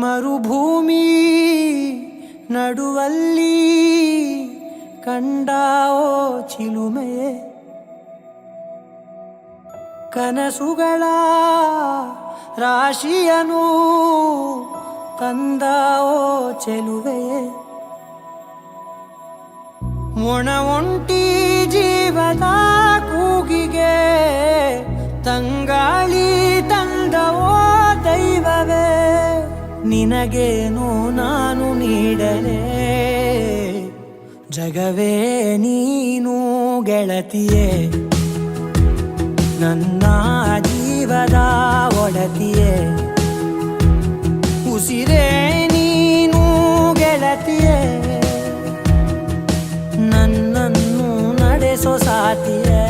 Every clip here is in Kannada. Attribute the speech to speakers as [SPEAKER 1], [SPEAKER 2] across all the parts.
[SPEAKER 1] ಮರುಭೂಮಿ ನಡುವಲ್ಲಿ ಕಂಡಾವೋ ಚಿಲುಮೆಯೇ ಕನಸುಗಳ ರಾಶಿಯನು ತಂದಾವೋ ಚೆಲುವೆಯೇ ಮೊಣ ಒಂಟಿ ಜೀವದ ಕೂಗಿಗೆ ತಂಗಾಳಿ ತಂದವೋ ದೈವವೇ ನಿನಗೇನು ನಾನು ನೀಡಲೇ ಜಗವೇ ನೀನು ಗೆಳತಿಯೇ ನನ್ನ ಜೀವದ ಒಡತಿಯೇ ಉಸಿರೇ ನೀನು ಗೆಳತಿಯೇ ನನ್ನನ್ನು ನಡೆಸೋ ಸಾತಿಯೇ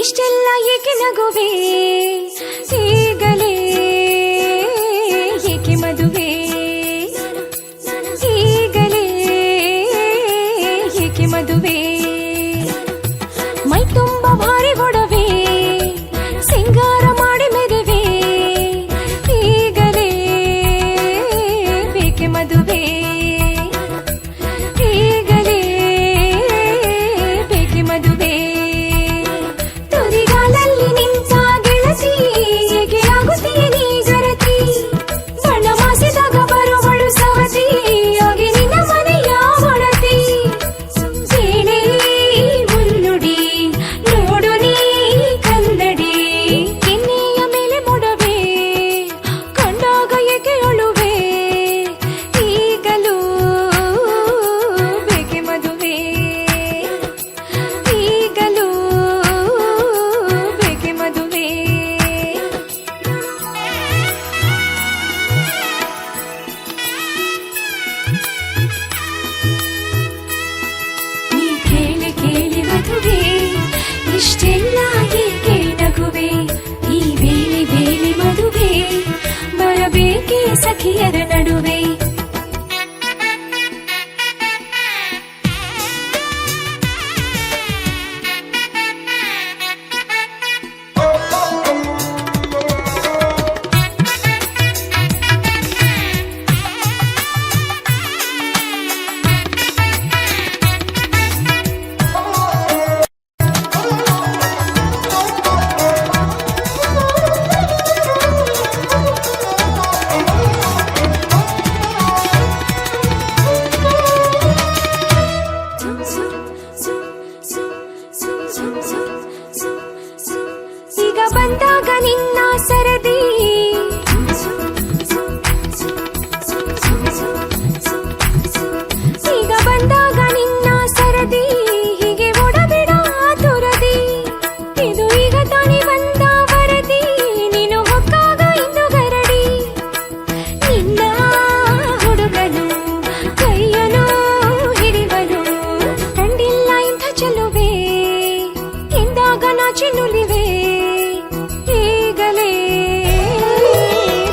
[SPEAKER 2] ಇಷ್ಟೆಲ್ಲ ಏಕೆ ನಗುವೆ ಈಗಲೇ ಏಕೆ ಮದುವೆ ಈಗಲೇ ಏಕೆ ಮದುವೆ ಮೈ ತುಂಬ ಭಾರಿ ಗೊಡವೆ ಸಿಂಗಾರ ಮಾಡಿ ಮೆದುವೆ ಈಗಲೇ ಏಕೆ ಮದುವೆ ಈಗಲೇ ಏಕೆ ಮದುವೆ ಇಷ್ಟೆಲ್ಲ ಏಕೆ ನಗುವೆ ಈ ಬೇಲಿ ಬೇಲಿ ಮದುವೆ ಬರಬೇಕೆ ಸಖಿಯರ ನಡುವೆ ಈಗ ಬಂದಾಗ ನಿನ್ನ ಸರದಿ ಈಗ ಬಂದಾಗ ನಿನ್ನ ಸರದಿ ಹೀಗೆ ಒಡಬಿಡ ತುರದಿ ಇದು ಈಗ ತಾನೇ ಬಂದ ವರದಿ ನೀನು ಹೊಕ್ಕಾಗ ಇಂದು ಗರಡಿ ನಿನ್ನ ಹುಡುಗನು ಕೈಯನು ಹಿಡಿವನು ಕಂಡಿಲ್ಲ ಇಂಥ ಚೆಲುವೆ ಎಂದಾಗ ನಾಚಿ ನುಲಿವೆ ಈಗಲೇ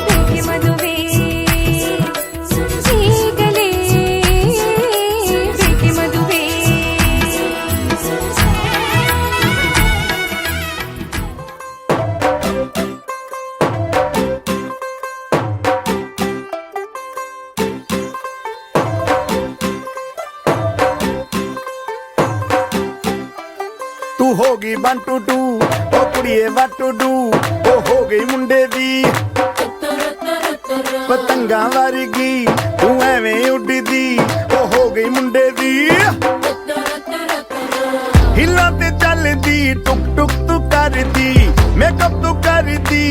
[SPEAKER 2] ಬೇಕೆ ಮದುವೆ ಈಗಲೇ ಬೇಕೆ ಮದುವೆ
[SPEAKER 3] तू होगी 1 2 2 ओ कुड़िए what to do ओ हो गई मुंडे दी पतंगा वारगी तू एवें उड़दी ओ हो गई मुंडे दी हिला ते चलदी टुक टुक तू करदी मेकअप तू करदी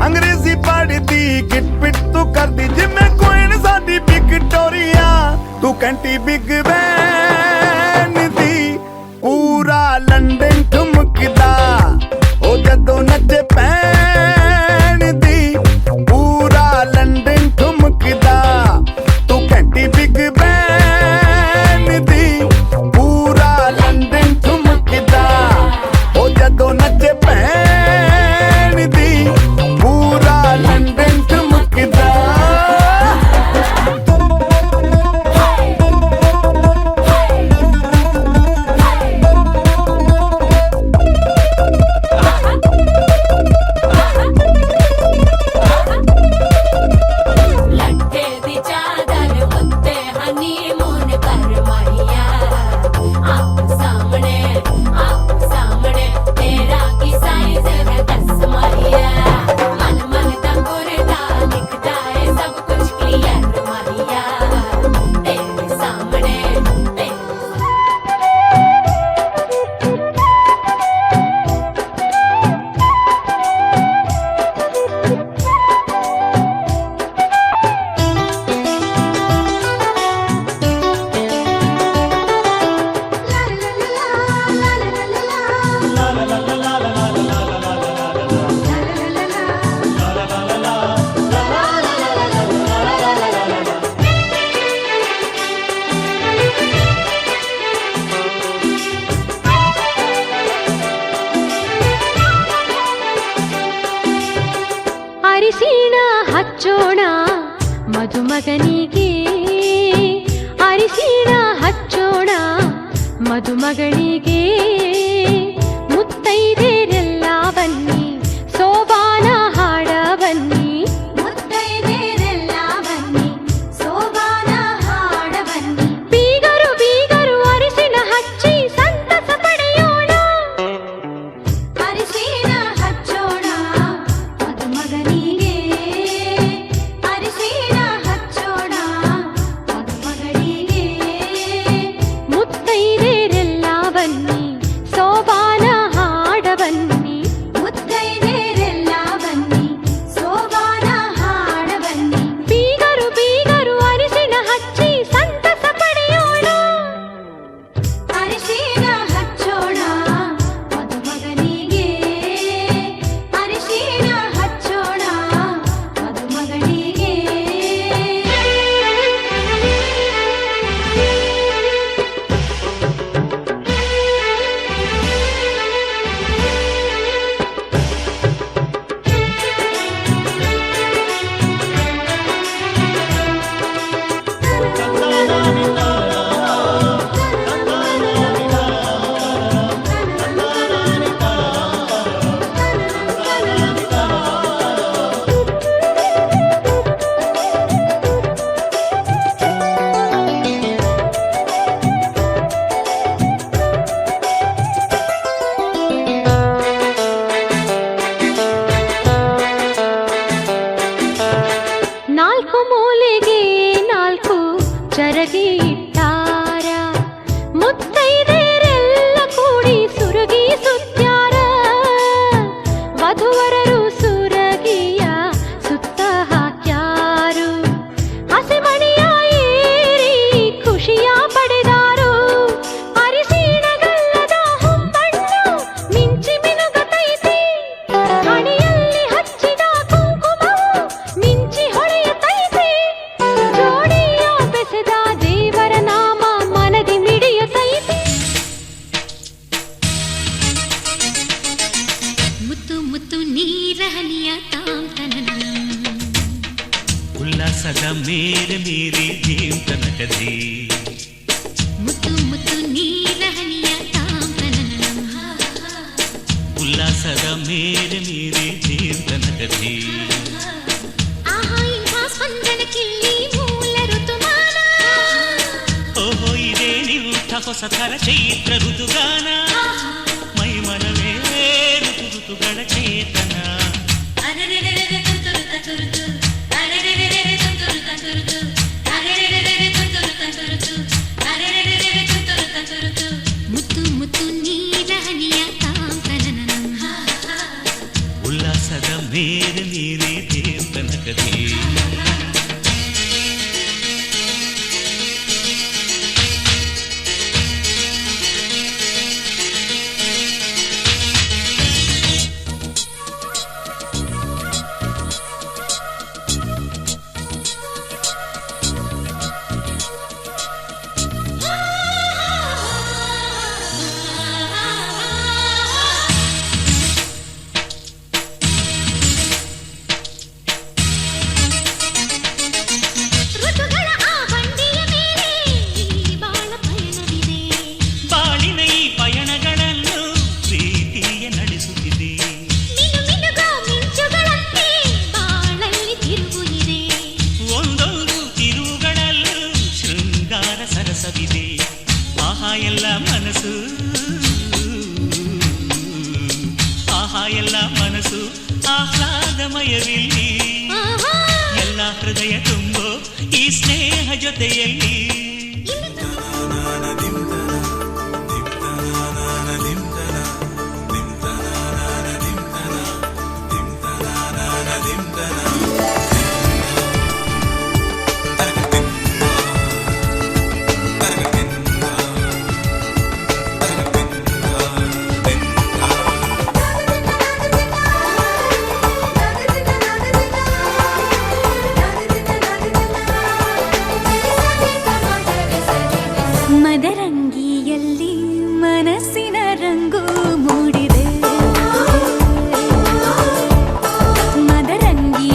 [SPEAKER 3] अंग्रेजी पढ़दी किट पिट तू करदी जिम्मे कोइन साडी विक्टोरिया तू कंटी बिग बैन दी पूरा लंदन ठुमकदा ओ जदों नचे
[SPEAKER 2] ಅರಿಶಿಣ ಹಚ್ಚೋಣ ಮದುಮಗನಿಗೆ, ಅರಿಶಿಣ ಹಚ್ಚೋಣ ಮದುಮಗಳಿಗೆ. ಮುತ್ತೈದೆರೆಲ್ಲ ಬನ್ನಿ ಸೋಬಾನ ಹಾಡ ಬನ್ನಿ, ಮುತ್ತೈದೆರೆಲ್ಲ ಬನ್ನಿ ಸೋಬಾನ ಹಾಡ ಬನ್ನಿ. ಬೀಗರು ಬೀಗರು ಅರಿಶಿಣ ಹಚ್ಚಿ ಸಂತಸ ಪಡೆಯೋಣ, ಅರಿಶಿಣ ಹಚ್ಚೋಣ ಮದುಮಗನಿಗೆ, ಅರಿಶಿಣ ಹಚ್ಚೋಣ ಮದುಮಗಳಿಗೆ. ಮುತ್ತೈದೆರೆಲ್ಲ ಬನ್ನಿ ಸೋಬಾನ ಹಾಡ ಬನ್ನಿ, ಮುತ್ತೈದೆರೆಲ್ಲ ಬನ್ನಿ ಸೋಬಾನ ಹಾಡ ಬನ್ನಿ. ಬೀಗರು ಬೀಗರು ಅರಿಶಿಣ ಹಚ್ಚಿ ಸಂತಸ ಪಡೆಯೋಣ, ಅರಿಶಿಣ ಹಚ್ಚೋಣ ಮದುಮಗನಿಗೆ, ಅರಿಶಿಣ ಹಚ್ಚೋಣ ಮದುಮಗಳಿಗೆ. ನಾಲ್ಕು ಮೂಲೆಗೆ ನಾಲ್ಕು ಚರಗಿ ಇಟ್ಟಾರ, ಮುತ್ತೈದೆರೆಲ್ಲ ಕೂಡಿ ಸುರಗಿ ಸುತ್ಯಾರ. ವಧುವರರು ಸುರಗಿಯ ಸುತ್ತ ಹಾಕ್ಯಾರು, ಹಸೆಮಣೆಯ ಏರಿ ಖುಷಿಯ ಪಡೆದಾರು. ಅರಿಶಿಣಗಲ್ಲದ ಹೊಂಬಣ್ಣು ಮಿಂಚಿ ಮಿನುಗತೈತಿ, ಹಣೆಯಲ್ಲಿ ಹಚ್ಚಿದ ಕುಂಕುಮವು ಮಿಂಚಿ ಹೊಳೆಯುತ್ತೈತಿ. ಜೋಡಿಯ ಬೆಸೆದ ದೇವರ ನಾಮ ಮನದಿ ಮಿಡಿಯುತ್ತೈತಿ. ಮುತ್ತು ಮುತ್ತು ನೀರ ಹನಿಯ ತಾಂತನನ,
[SPEAKER 4] ಉಲ್ಲಾಸದ ಮೇರೆ ಮೀರಿ ಜೀವನಕದಿ.
[SPEAKER 2] ಮುತ್ತು ಮುತ್ತು ನೀರ ಹನಿಯ ತಾಂತನನ.
[SPEAKER 4] ಉಲ್ಲಾಸದ ಮೇರೆ ಮೀರಿ ಜೀವನಕದಿ.
[SPEAKER 2] ಆಹಾ ಇಂಥ ಸ್ಪಂದನಕ್ಕಿಲ್ಲಿ ಮೂಲ ಋತುಮಾನ.
[SPEAKER 4] ಓಹೋ ಇದೇ ನಿಂಥ ಹೊಸ ಥರ ಚೈತ್ರ ಋತುಗಾನ. ಮೈ ಮನವೇ ಋತು ಋತುಗಳ ಚೇತನ.
[SPEAKER 2] ಮುತ್ತು ಮುತ್ತು ನೀರ ಹನಿಯ ತಾಂತನನ.
[SPEAKER 4] ಉಲ್ಲಾಸದ ಮೇರೆ ಮೀರಿ ಜೀವನಕದಿ.
[SPEAKER 2] ಋತುಗಳ ಆ ಬಂಡಿಯ ಮೇಲೆ ಈ ಬಾಳ ಪಯಣವಿದೆ.
[SPEAKER 4] ಬಾಳಿನ ಈ ಪಯಣಗಳನ್ನು ಪ್ರೀತಿಯ ನಡೆಸುತ್ತಿದೆ.
[SPEAKER 2] ಮಿನು ಮಿನುಗೋ ಮಿಂಚುಗಳಂತೆ ಬಾಳಲ್ಲಿ ತಿರುವು ಇದೆ.
[SPEAKER 4] ಒಂದೊಂದು ತಿರುವುಗಳಲ್ಲೂ ಶೃಂಗಾರ ಸರಸವಿದೆ. ಆಹಾ ಎಲ್ಲ ಮನಸ್ಸು, ಆಹಾ ಎಲ್ಲ ಮನಸ್ಸು ಆಹ್ಲಾದಮಯವಿಲ್ಲಿ.
[SPEAKER 2] ಆಹಾ
[SPEAKER 4] ಎಲ್ಲ ಹೃದಯ ತುಂಬೋ ಈ ಸ್ನೇಹ ಜೊತೆಯಲ್ಲಿ.
[SPEAKER 2] ಮದರಂಗಿಯಲ್ಲಿ ಮನಸ್ಸಿನ ರಂಗು ಮೂಡಿದೆ. ಮದರಂಗಿ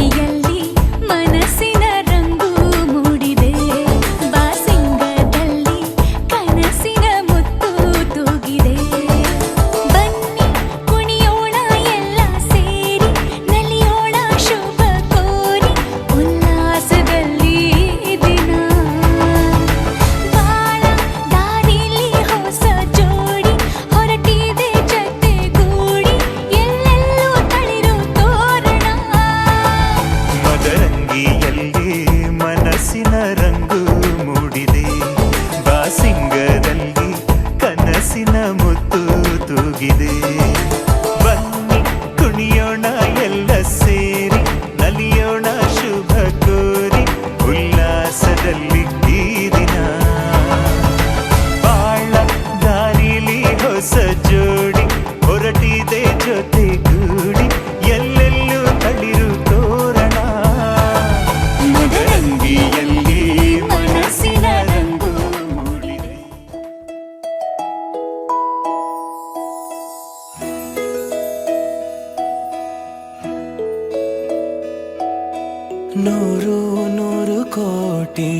[SPEAKER 5] ನೂರು ನೂರು ಕೋಟಿ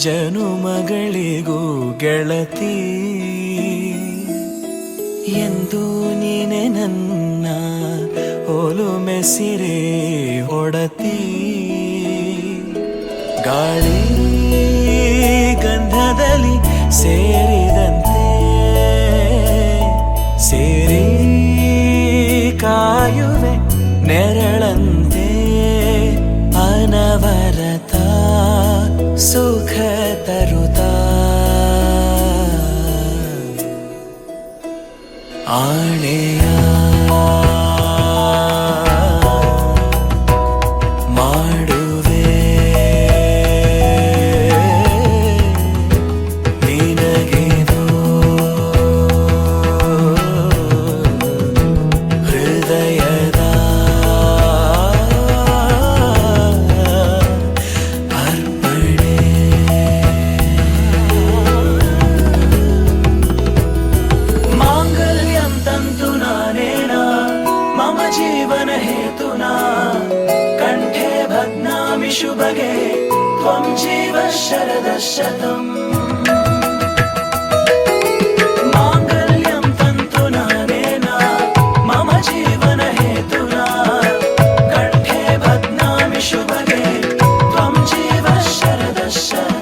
[SPEAKER 5] ಜನುಮಗಳಿಗೂ ಗೆಳತಿ ಎಂದು ನೀನೆ ನನ್ನ ಒಲುಮೆ ಸಿರೆ ಒಡತಿ ಗಾಳಿ ಗಂಧದಲ್ಲಿ ಸೇರಿದಂತೆ ಸೇರಿ ಕಾಯುವೆ ನೆರಳಂತೆ ಅನವರತ ಸುಖ ತರುತ್ತಾ ಆಣೆಯ ಮಾಡುವೆ ನಿನಗೆದು ಹೃದಯದ ಅರ್ಪಣೆ ಮಾಂಗಲ್ಯಂ ತಂತು ನಾನೇನ ಮಮ ಜೀವನ ಹೇತುನಾ ಕಂಠೆ ಭಗ್ನಾಮಿ ಶುಭಗೆ ತ್ವಂ ಜೀವ ಶರದ ಶತಂ ಮಾಂಗಲ್ಯಂ ತಂತು ನಾನೇನ ಮಮ ಜೀವನ ಹೇತುನಾ ಕಂಠೆ ಭಗ್ನಾಮಿ ಶುಭಗೆ ತ್ವಂ ಜೀವ ಶರದ ಶತಂ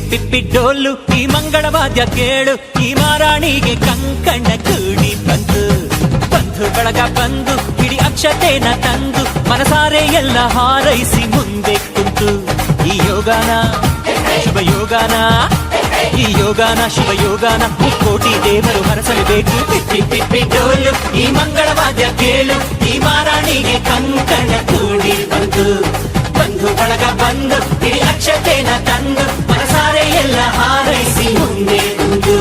[SPEAKER 4] ಪಿಪ್ಪಿ ಡೋಲು ಈ ಮಂಗಳವಾದ್ಯ ಕೇಳು ಈ ಮಾರಾಣಿಗೆ ಕಂಕಣ ಕೂಡಿ ಬಂತು ಬಂಧು ಬಳಗ ಬಂದು ಇಡೀ ಅಕ್ಷತೆನ ತಂದು ಮನಸಾರೆ ಎಲ್ಲ ಹಾರೈಸಿ ಮುಂದೆ ಕುಂತು ಈ ಯೋಗಾನ ಶುಭ ಯೋಗಾನ ಈ ಯೋಗಾನ ಶುಭ ಯೋಗಾನ ಮುಕ್ಕೋಟಿ ದೇವರು ಹರಸಲೇಬೇಕು ಪಿಪ್ಪಿ ಡೋಲು ಈ ಮಂಗಳವಾದ್ಯ ಕೇಳು ಈ ಮಾರಾಣಿಗೆ ಕಂಕಣ ಕೂಡಿ ಬಂತು ಬಂಧು ಬಳಗ ಬಂದು ಇಡೀ ಅಕ್ಷತೆನ ತಂದು ಮನಸಾರೆ ಎಲ್ಲ ಹಾರೈಸಿ ಮುಂದೆ ಕುಂತು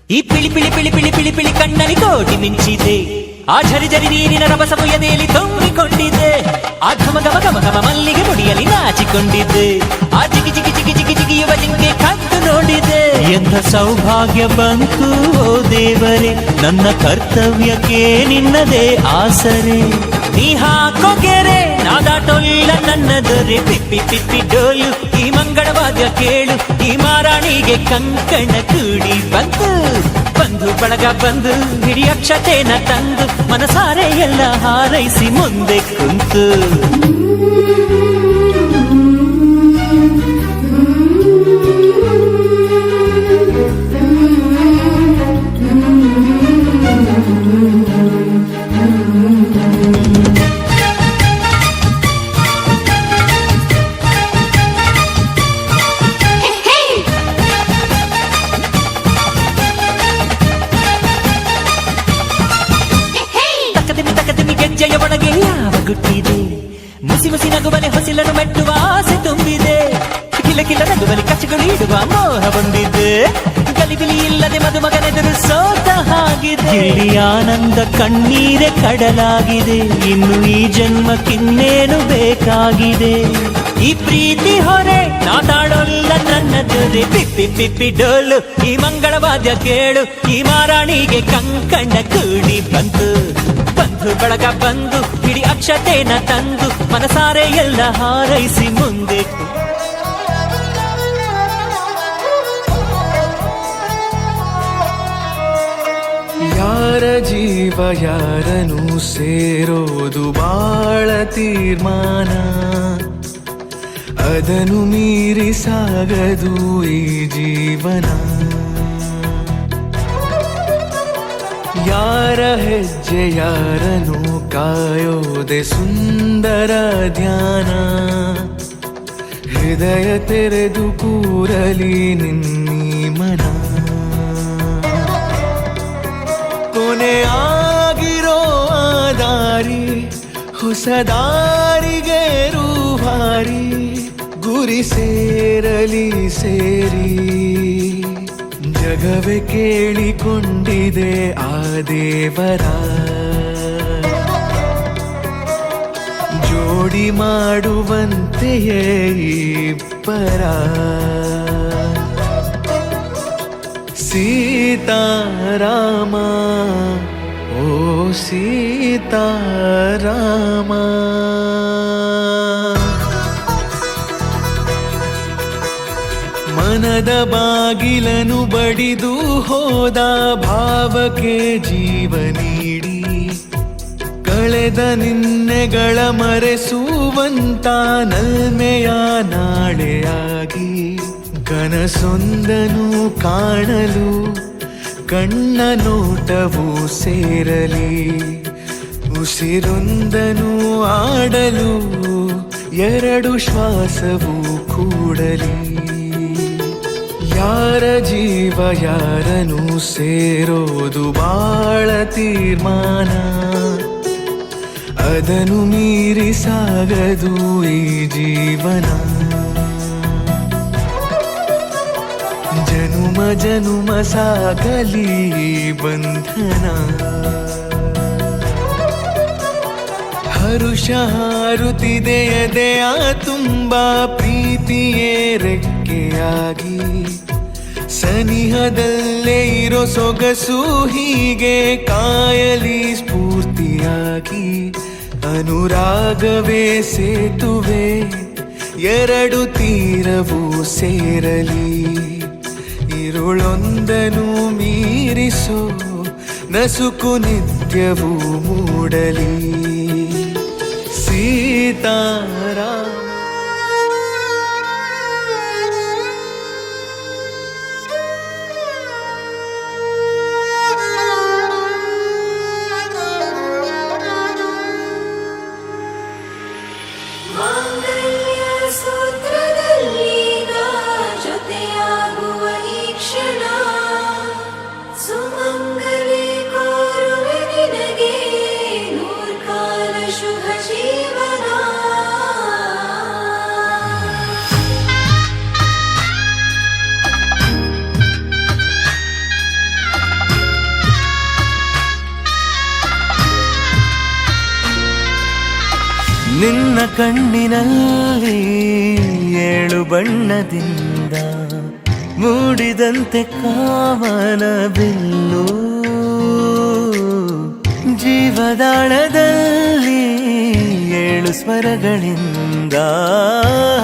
[SPEAKER 4] ಈ ಪಿಳಿ ಪಿಳಿ ಪಿಳಿ ಪಿಳಿ ಪಿಳಿ ಪಿಳಿ ಕಣ್ಣಲ್ಲಿ ಕೋಟಿ ಮಿಂಚಿದೆ ಆ ಝರಿ ಝರಿ ನೀರಿನ ರಭಸವು ಎದೆಯಲ್ಲಿ ತುಂಬಿಕೊಂಡಿದೆ ಆ ಘಮ ಘಮ ಘಮ ಘಮ ಮಲ್ಲಿಗೆ ಮುಡಿಯಲ್ಲಿ ನಾಚಿಕೊಂಡಿದ್ದೆ ಆ ಜಿಗಿ ಜಿಗಿ ಜಿಗಿ ಜಿಗಿ ಜಿಗಿಯುವ ಜಿಂಕೆ ಕದ್ದು ನೋಡಿದೆ ಎಂಥ ಸೌಭಾಗ್ಯ ಬಂತು ಓ ದೇವರೇ ನನ್ನ ಕರ್ತವ್ಯಕ್ಕೆ ನಿನ್ನದೇ ಆಸರೆ ನೀ ಹಾಕೋ ಗೆರೆ ನಾದಾಟೊಲ್ಲ ನನ್ನ ದೊರೆ ಪಿಪ್ಪಿ ಡೋಲು ಈ ಮಂಗಳವಾದ್ಯ ಕೇಳು ಈ ಮಾರಾಣಿಗೆ ಕಂಕಣ ಕೂಡಿ ಬಂತು ಬಂಧು ಬಳಗ ಬಂದು ಹಿಡಿ ಅಕ್ಷತೆನ ತಂದು ಮನಸಾರೆ ಎಲ್ಲ ಹಾರೈಸಿ ಮುಂದೆ ಕುಂತು ಗೆಜ್ಜೆಯ ಒಳಗೆ ಯಾವ ಗುಟ್ಟಿದೆ ಮುಸಿ ಮುಸಿ ನಗುವನೆ ಹೊಸಿಲನ್ನು ಮೆಟ್ಟುವ ಆಸೆ ತುಂಬಿದೆ ಕಿಲ ಕಿಲ ನಗುವಲಿ ಕಚ್ಚಗಳು ಇಡುವ ಮೋಹ ಬಂದಿದೆ ಗಲಿಬಿಲಿ ಇಲ್ಲದೆ ಮದುಮಗನೆದುರು ಸೋತ ಹಾಗಿದೆ ಇಲ್ಲಿ ಆನಂದ ಕಣ್ಣೀರೆ ಕಡಲಾಗಿದೆ ಇನ್ನು ಈ ಜನ್ಮಕ್ಕಿನ್ನೇನು ಬೇಕಾಗಿದೆ ಈ ಪ್ರೀತಿ ಹೊರೆ ನಾತಾಡೋಲ್ಲ ನನ್ನ ದೊರೆ ಪಿಪ್ಪಿ ಡೋಲು ಈ ಮಂಗಳವಾದ್ಯ ಕೇಳು ಈ ಮಾರಾಣಿಗೆ ಕಂಕಣ ಕೂಡಿ ಬಂತು ಬಂಧು ಬಳಗ ಬಂದು ಇಡೀ ಅಕ್ಷತೆನ ತಂದು ಮನಸಾರೆ ಎಲ್ಲ ಹಾರೈಸಿ ಮುಂದೆ
[SPEAKER 5] ಯಾರ ಜೀವ ಯಾರನು ಸೇರೋದು ಬಾಳ ತೀರ್ಮಾನ ಅದನ್ನು ಮೀರಿ ಸಾಗದು ಈ ಜೀವನ ಯಾರ ಹೆಜ್ಜೆ ಯಾರನು ಕಾಯೋದೆ ಸುಂದರ ಧ್ಯಾನ ಹೃದಯ ತೆರೆದು ಕೂರಲಿ ನಿನ್ನೀ ಮನ ಕೊನೆ ಆಗಿರೋ ದಾರಿ ಹೊಸ ದಾರಿಗೆ ರೂವಾರಿ ಗುರಿ ಸೇರಲಿ ಸೇರಿ ಜಗವೇ ಕೇಳಿಕೊಂಡಿದೆ ಆ ದೇವರ ಜೋಡಿ ಮಾಡುವಂತೆಯೇ ಇಬ್ಬರ ಸೀತಾರಾಮ ಓ ಸೀತಾರಾಮ ಮನದ ಬಾಗಿಲನು ಬಡಿದು ಹೋದ ಭಾವಕ್ಕೆ ಜೀವ ನೀಡಿ ಕಳೆದ ನಿನ್ನೆಗಳ ಮರೆಸುವಂತ ನಲ್ಮೆಯ ನಾಳೆಯಾಗಿ ಕನಸೊಂದನು ಕಾಣಲು ಕಣ್ಣ ನೋಟವು ಸೇರಲಿ ಉಸಿರೊಂದನು ಆಡಲು ಎರಡು ಶ್ವಾಸವು ಕೂಡಲಿ ಯಾರ ಜೀವ ಯಾರನು ಸೇರೋದು ಬಾಳ ತೀರ್ಮಾನ ಅದನ್ನು ಮೀರಿ ಸಾಗದು ಈ ಜೀವನ ಜನುಮ ಜನುಮ ಸಾಗಲಿ ಬಂಧನ ಹರುಷ ಹಾರುತ್ತಿದೆ ಎದೆಯ ತುಂಬ ಪ್ರೀತಿಯೇ ರೆಕ್ಕೆಯಾಗಿ ಸನಿಹದಲ್ಲೇ ಇರೋ ಸೊಗಸು ಹೀಗೆ ಕಾಯಲಿ ಸ್ಫೂರ್ತಿಯಾಗಿ ಅನುರಾಗವೇ ಸೇತುವೆ ಎರಡು ತೀರವು ಸೇರಲಿ ഇരുളൊന്തನು ಮೀರಿಸೋ ನಸುಕು ನಿತ್ಯವೂ ಮೂಡಲಿ ಸೀತಾರಾಮ
[SPEAKER 2] ಮಾಂಗಲ್ಯ ಸೂತ್ರದಲ್ಲೀಗ ಜೊತೆಯಾಗುವ ಈ ಕ್ಷಣ ಸುಮಂಗಲಿ ಕೋರುವೆ ನಿನಗೆ ನೂರ್ಕಾಲ ಶುಭ ಜೀವನ.
[SPEAKER 5] ನಿನ್ನ ಕಣ್ಣಿನಲ್ಲಿ ಏಳು ಬಣ್ಣದಿಂದ ಮೂಡಿದಂತೆ ಕಾಮನ ಬಿಲ್ಲು ಜೀವದಾಳದಲ್ಲಿ ಏಳು ಸ್ವರಗಳಿಂದ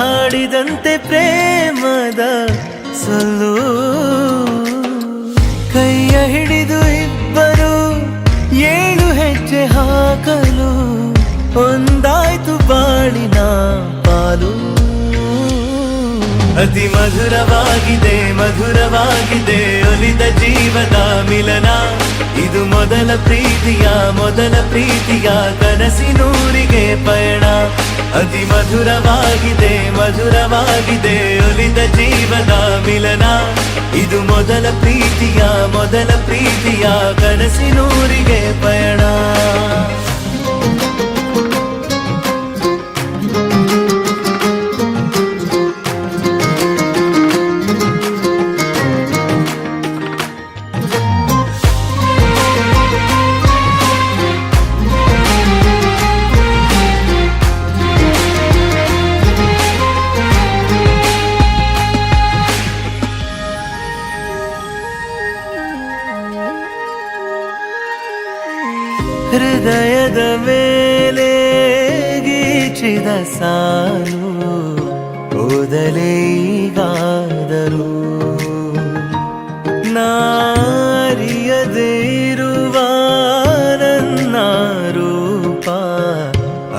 [SPEAKER 5] ಹಾಡಿದಂತೆ ಪ್ರೇಮದ ಸೊಲ್ಲು ಕೈಯ ಹಿಡಿದು ಇಬ್ಬರು ಏಳು ಹೆಜ್ಜೆ ಹಾಕಲು ಒಂದಾಯ್ತು ಬಾಳಿನ ಪಾಲು ಅತಿ ಮಧುರವಾಗಿದೆ ಮಧುರವಾಗಿದೆ ಒಲಿದ ಜೀವದ ಮಿಲನ ಇದು ಮೊದಲ ಪ್ರೀತಿಯ ಕನಸಿನೂರಿಗೆ ಪಯಣ ಅತಿ ಮಧುರವಾಗಿದೆ ಮಧುರವಾಗಿದೆ ಒಲಿದ ಜೀವದ ಮಿಲನ ಇದು ಮೊದಲ ಪ್ರೀತಿಯ ಕನಸಿನೂರಿಗೆ ಪಯಣ. ಹೃದಯದ ಮೇಲೆ ಗೀಚಿದ ಸಾಲು ಓದಲೇ ಈಗಾದರೂ ನಾರಿಯದೇ ಇರುವ ನನ್ನ ರೂಪ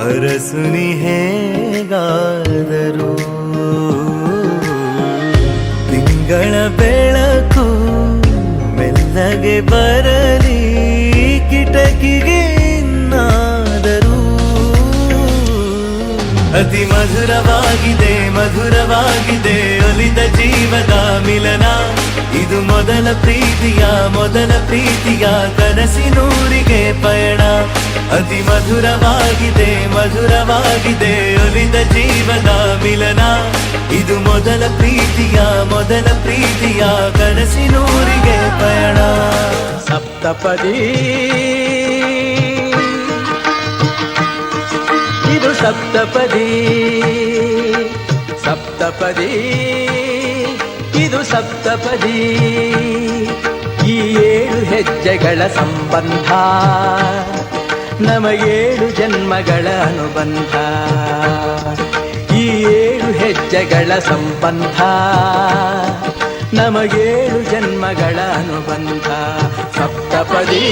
[SPEAKER 5] ಅರಸುನಿ ಹೇಗಾದರೂ ತಿಂಗಳ ಬೆಳಕು ಮೆಲ್ಲಗೆ ಬರಲಿ ಕಿಟಕಿಗೆ ಇನ್ನಾದರೂ ಅತಿ ಮಧುರವಾಗಿದೆ ಒಲಿದ ಜೀವದ ಮಿಲನ ಇದು ಮೊದಲ ಪ್ರೀತಿಯ ಕನಸಿನೂರಿಗೆ ಪಯಣ ಅತಿ ಮಧುರವಾಗಿದೆ ಒಲಿದ ಜೀವದ ಮಿಲನ ಇದು ಮೊದಲ ಪ್ರೀತಿಯ ಕನಸಿನೂರಿಗೆ ಪಯಣ.
[SPEAKER 6] ಸಪ್ತಪದಿ ಇದು ಸಪ್ತಪದಿ ಇದು ಸಪ್ತಪದಿ ಈ ಏಳು ಹೆಜ್ಜೆಗಳ ಸಂಬಂಧ ನಮಗೇಳು ಜನ್ಮಗಳ ಅನುಬಂಧ ಈ ಏಳು ಹೆಜ್ಜೆಗಳ ಸಂಬಂಧ ನಮಗೇಳು ಜನ್ಮಗಳ ಅನುಬಂಧ ಸಪ್ತಪದಿ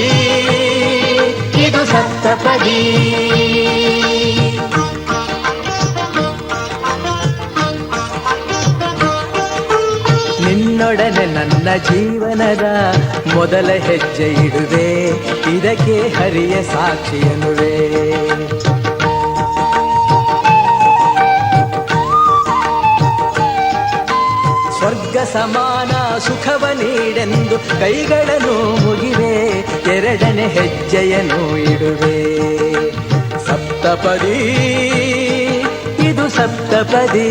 [SPEAKER 6] ಇದು ಸಪ್ತಪದಿ. ನಿನ್ನೊಡನೆ ನನ್ನ ಜೀವನದ ಮೊದಲ ಹೆಜ್ಜೆ ಇಡುವೆ ಇದಕ್ಕೆ ಹರಿಯ ಸಾಕ್ಷಿ ಎನ್ನುವೆ ಸ್ವರ್ಗ ಸಮಾನ ಸುಖವ ನೀಡೆಂದು ಕೈಗಳನ್ನು ಮುಗಿವೆ ಎರಡನೇ ಹೆಜ್ಜೆಯನ್ನು ಇಡುವೆ ಸಪ್ತಪದಿ ಇದು ಸಪ್ತಪದಿ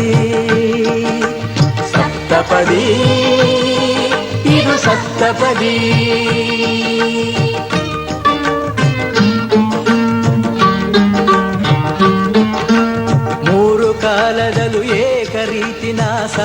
[SPEAKER 6] ಇದು ಸಪ್ತಪದಿ.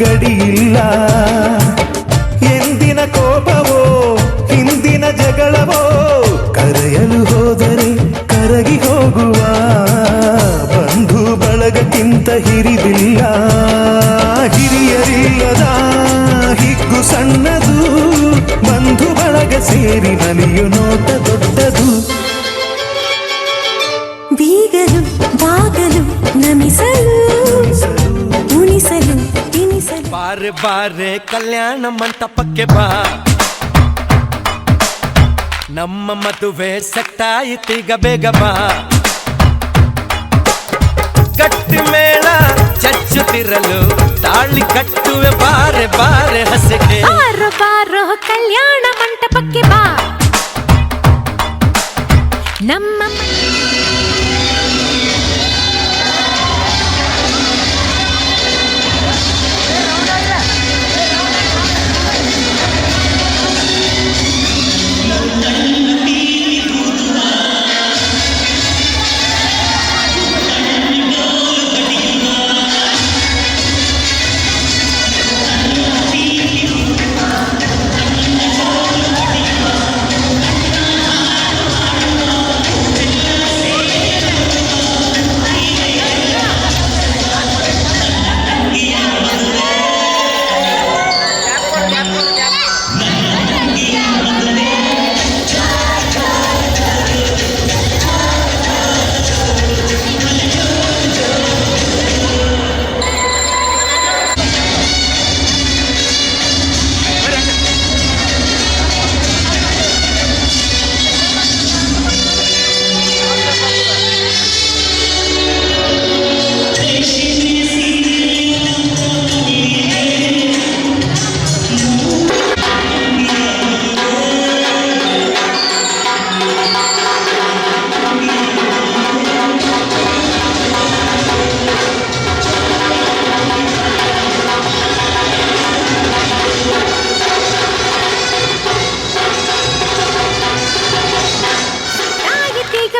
[SPEAKER 7] ಗಡಿಯಿಲ್ಲ ಎಂದಿನ ಕೋಪವೋ ಹಿಂದಿನ ಜಗಳವೋ ಕರೆಯಲು ಹೋದರೆ ಕರಗಿ ಹೋಗುವ ಬಂಧು ಬಳಗಕ್ಕಿಂತ ಹಿರಿದಿಲ್ಲ ಹಿರಿಯರಿಲ್ಲದ ಹಿಗ್ಗು ಸಣ್ಣದು ಬಂಧು ಬಳಗ ಸೇರಿ ನಲಿಯು ನೋಟ ದೊಡ್ಡದು
[SPEAKER 8] ಬೀಗಲು ಬಾಗಲು ನಮಿಸಲು ಉಣಿಸಲು ತಿನಿಸಲು
[SPEAKER 3] ಬಾರೆ ಬಾರೆ ಕಲ್ಯಾಣ ಮಂಟಪಕ್ಕೆ ಬಾ ನಮ್ಮ ಮದುವೆ ಸೆಟ್ಟಾಯಿತೀಗ ಬೇಗ ಬಾ ಗಟ್ಟಿ ಮೇಳ ಚಚ್ಚುತ್ತಿರಲು ತಾಳಿ ಕಟ್ಟುವೆ ಬಾರೆ ಬಾರೆ ಹಸೆಗೆ
[SPEAKER 2] ಬಾರೋ ಬಾರೋ ಕಲ್ಯಾಣ ಮಂಟಪಕ್ಕೆ ಬಾ ನಮ್ಮ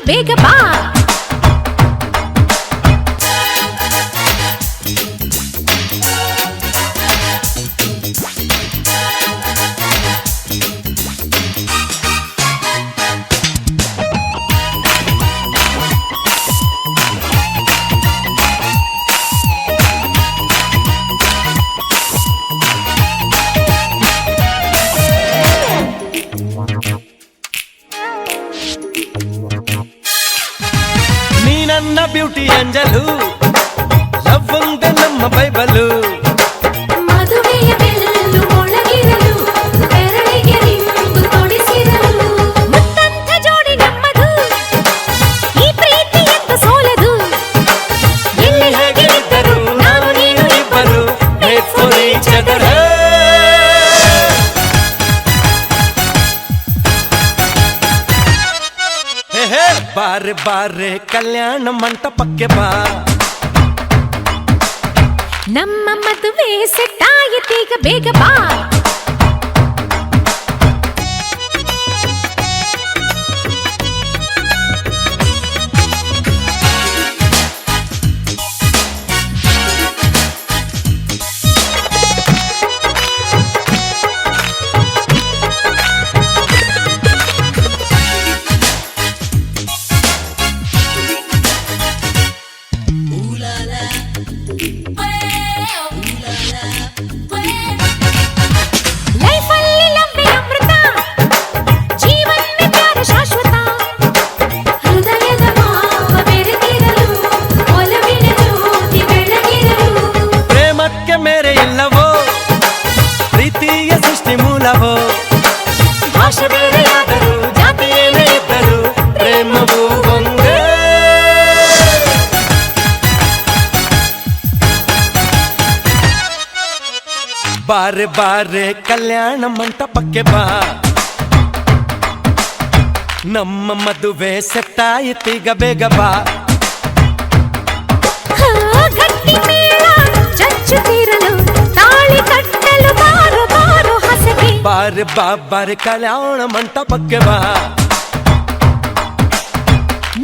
[SPEAKER 2] ಬೇಗ ಬಾ
[SPEAKER 3] ನನ್ನ ಬ್ಯೂಟಿ ಅಂಜಲು ಲವ್ ಒಂದೇ ನಮ್ಮ ಬೈಬಲು
[SPEAKER 2] ಮದುವೆಯ ಬೆಲ್ಲು ಒಳಗಿರಲು ಬೆರಳಿಗೆ ರಿಂಗು ತೊಡಿಸಿರಲು ಮುತ್ತಂಥ ಜೋಡಿ ನಮ್ಮದು ಈ ಪ್ರೀತಿ ಎಂದು ಸೋಲದು ಎಲ್ಲಿ ಹೇಗೆ ಇದ್ದರು ನಾವು ನೀನು ಇಬ್ಬರು
[SPEAKER 3] made for each other. ಹೇ ಹೇ ಬಾರೆ ಬಾರೆ ಕಲ್ಯಾಣ ಮಂಟಪಕ್ಕೆ ಬಾ
[SPEAKER 2] ನಮ್ಮ ಮದುವೆ ಸೆಟ್ಟಾಯಿತೀಗ ಬೇಗ ಬಾ
[SPEAKER 3] ಮೇರೆ ಇಲ್ಲವೋ ಪ್ರೀತಿಯ ಸೃಷ್ಟಿ ಮೂಲವೋ ಭಾಷೆ ಬೇರೆಯಾದರೂ ಜಾತಿ ಏನೇ ಇದ್ದರೂ ಪ್ರೇಮವು ಒಂದೇ ಬಾರೆ ಬಾರೆ ಕಲ್ಯಾಣ ಮಂಟಪಕ್ಕೆ ಬಾ ನಮ್ಮ ಮದುವೆ ಸೆಟ್ಟಾಯಿತೀಗ ಬೇಗ ಬಾ
[SPEAKER 2] ಗಟ್ಟಿ ಮೇಳ ಚಚ್ಚುತ್ತಿರಲು ತಾಳಿ ಕಟ್ಟಲು ಬಾರು ಬಾರು ಹಸಗೆ
[SPEAKER 3] ಬಾರೆ ಬಾ ಬಾರೆ ಕಲ್ಯಾಣ ಮಂಟಪಕ್ಕೆ ಬಾ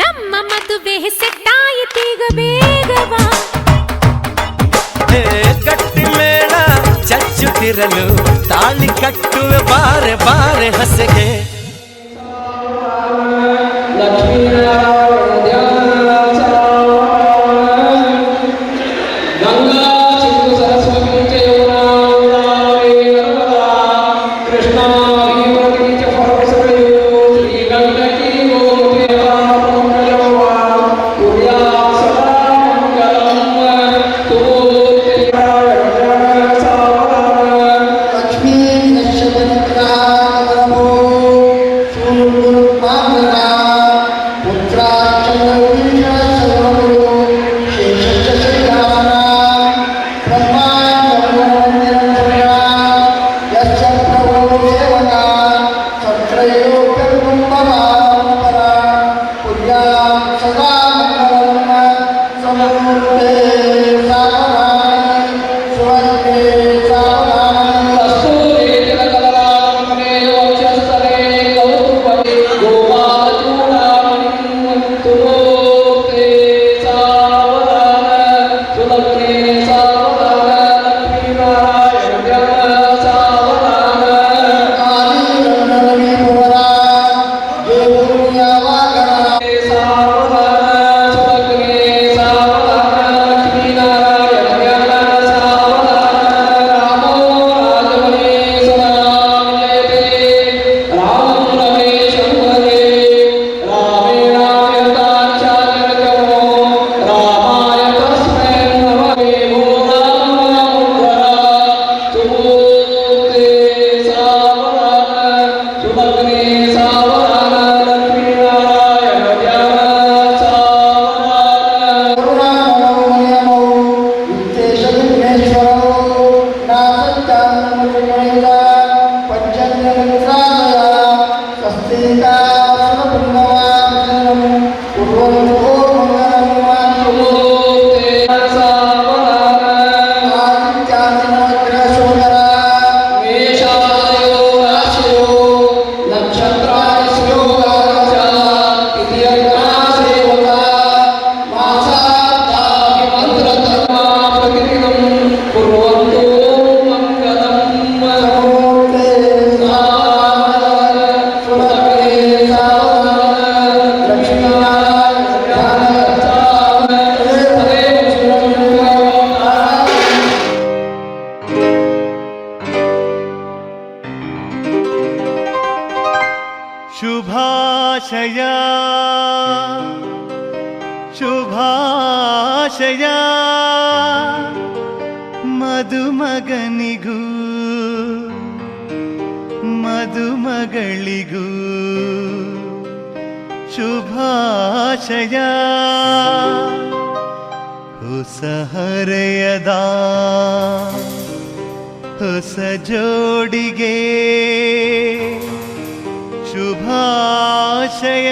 [SPEAKER 2] ನಮ್ಮ ಮದುವೆ ಸೆಟ್ಟಾಯಿತೀಗ ಬೇಗ ಬಾ
[SPEAKER 3] ಗಟ್ಟಿ ಮೇಳ
[SPEAKER 5] ನಗುತ್ತಿರಲು ತಾಳಿ ಕಟ್ಟುವೆ ಬಾರೆ ಬಾರೆ ಹಸೆಗೆ ಶುಭಾಶಯ ಶುಭಾಶಯ ಮದುಮಗನಿಗೂ ಮದುಮಗಳಿಗೂ ಶುಭಾಶಯ ಹೊಸ ಹರೆಯದ ಹೊಸ ಜೋಡಿಗೆ ಶುಭಾಶಯ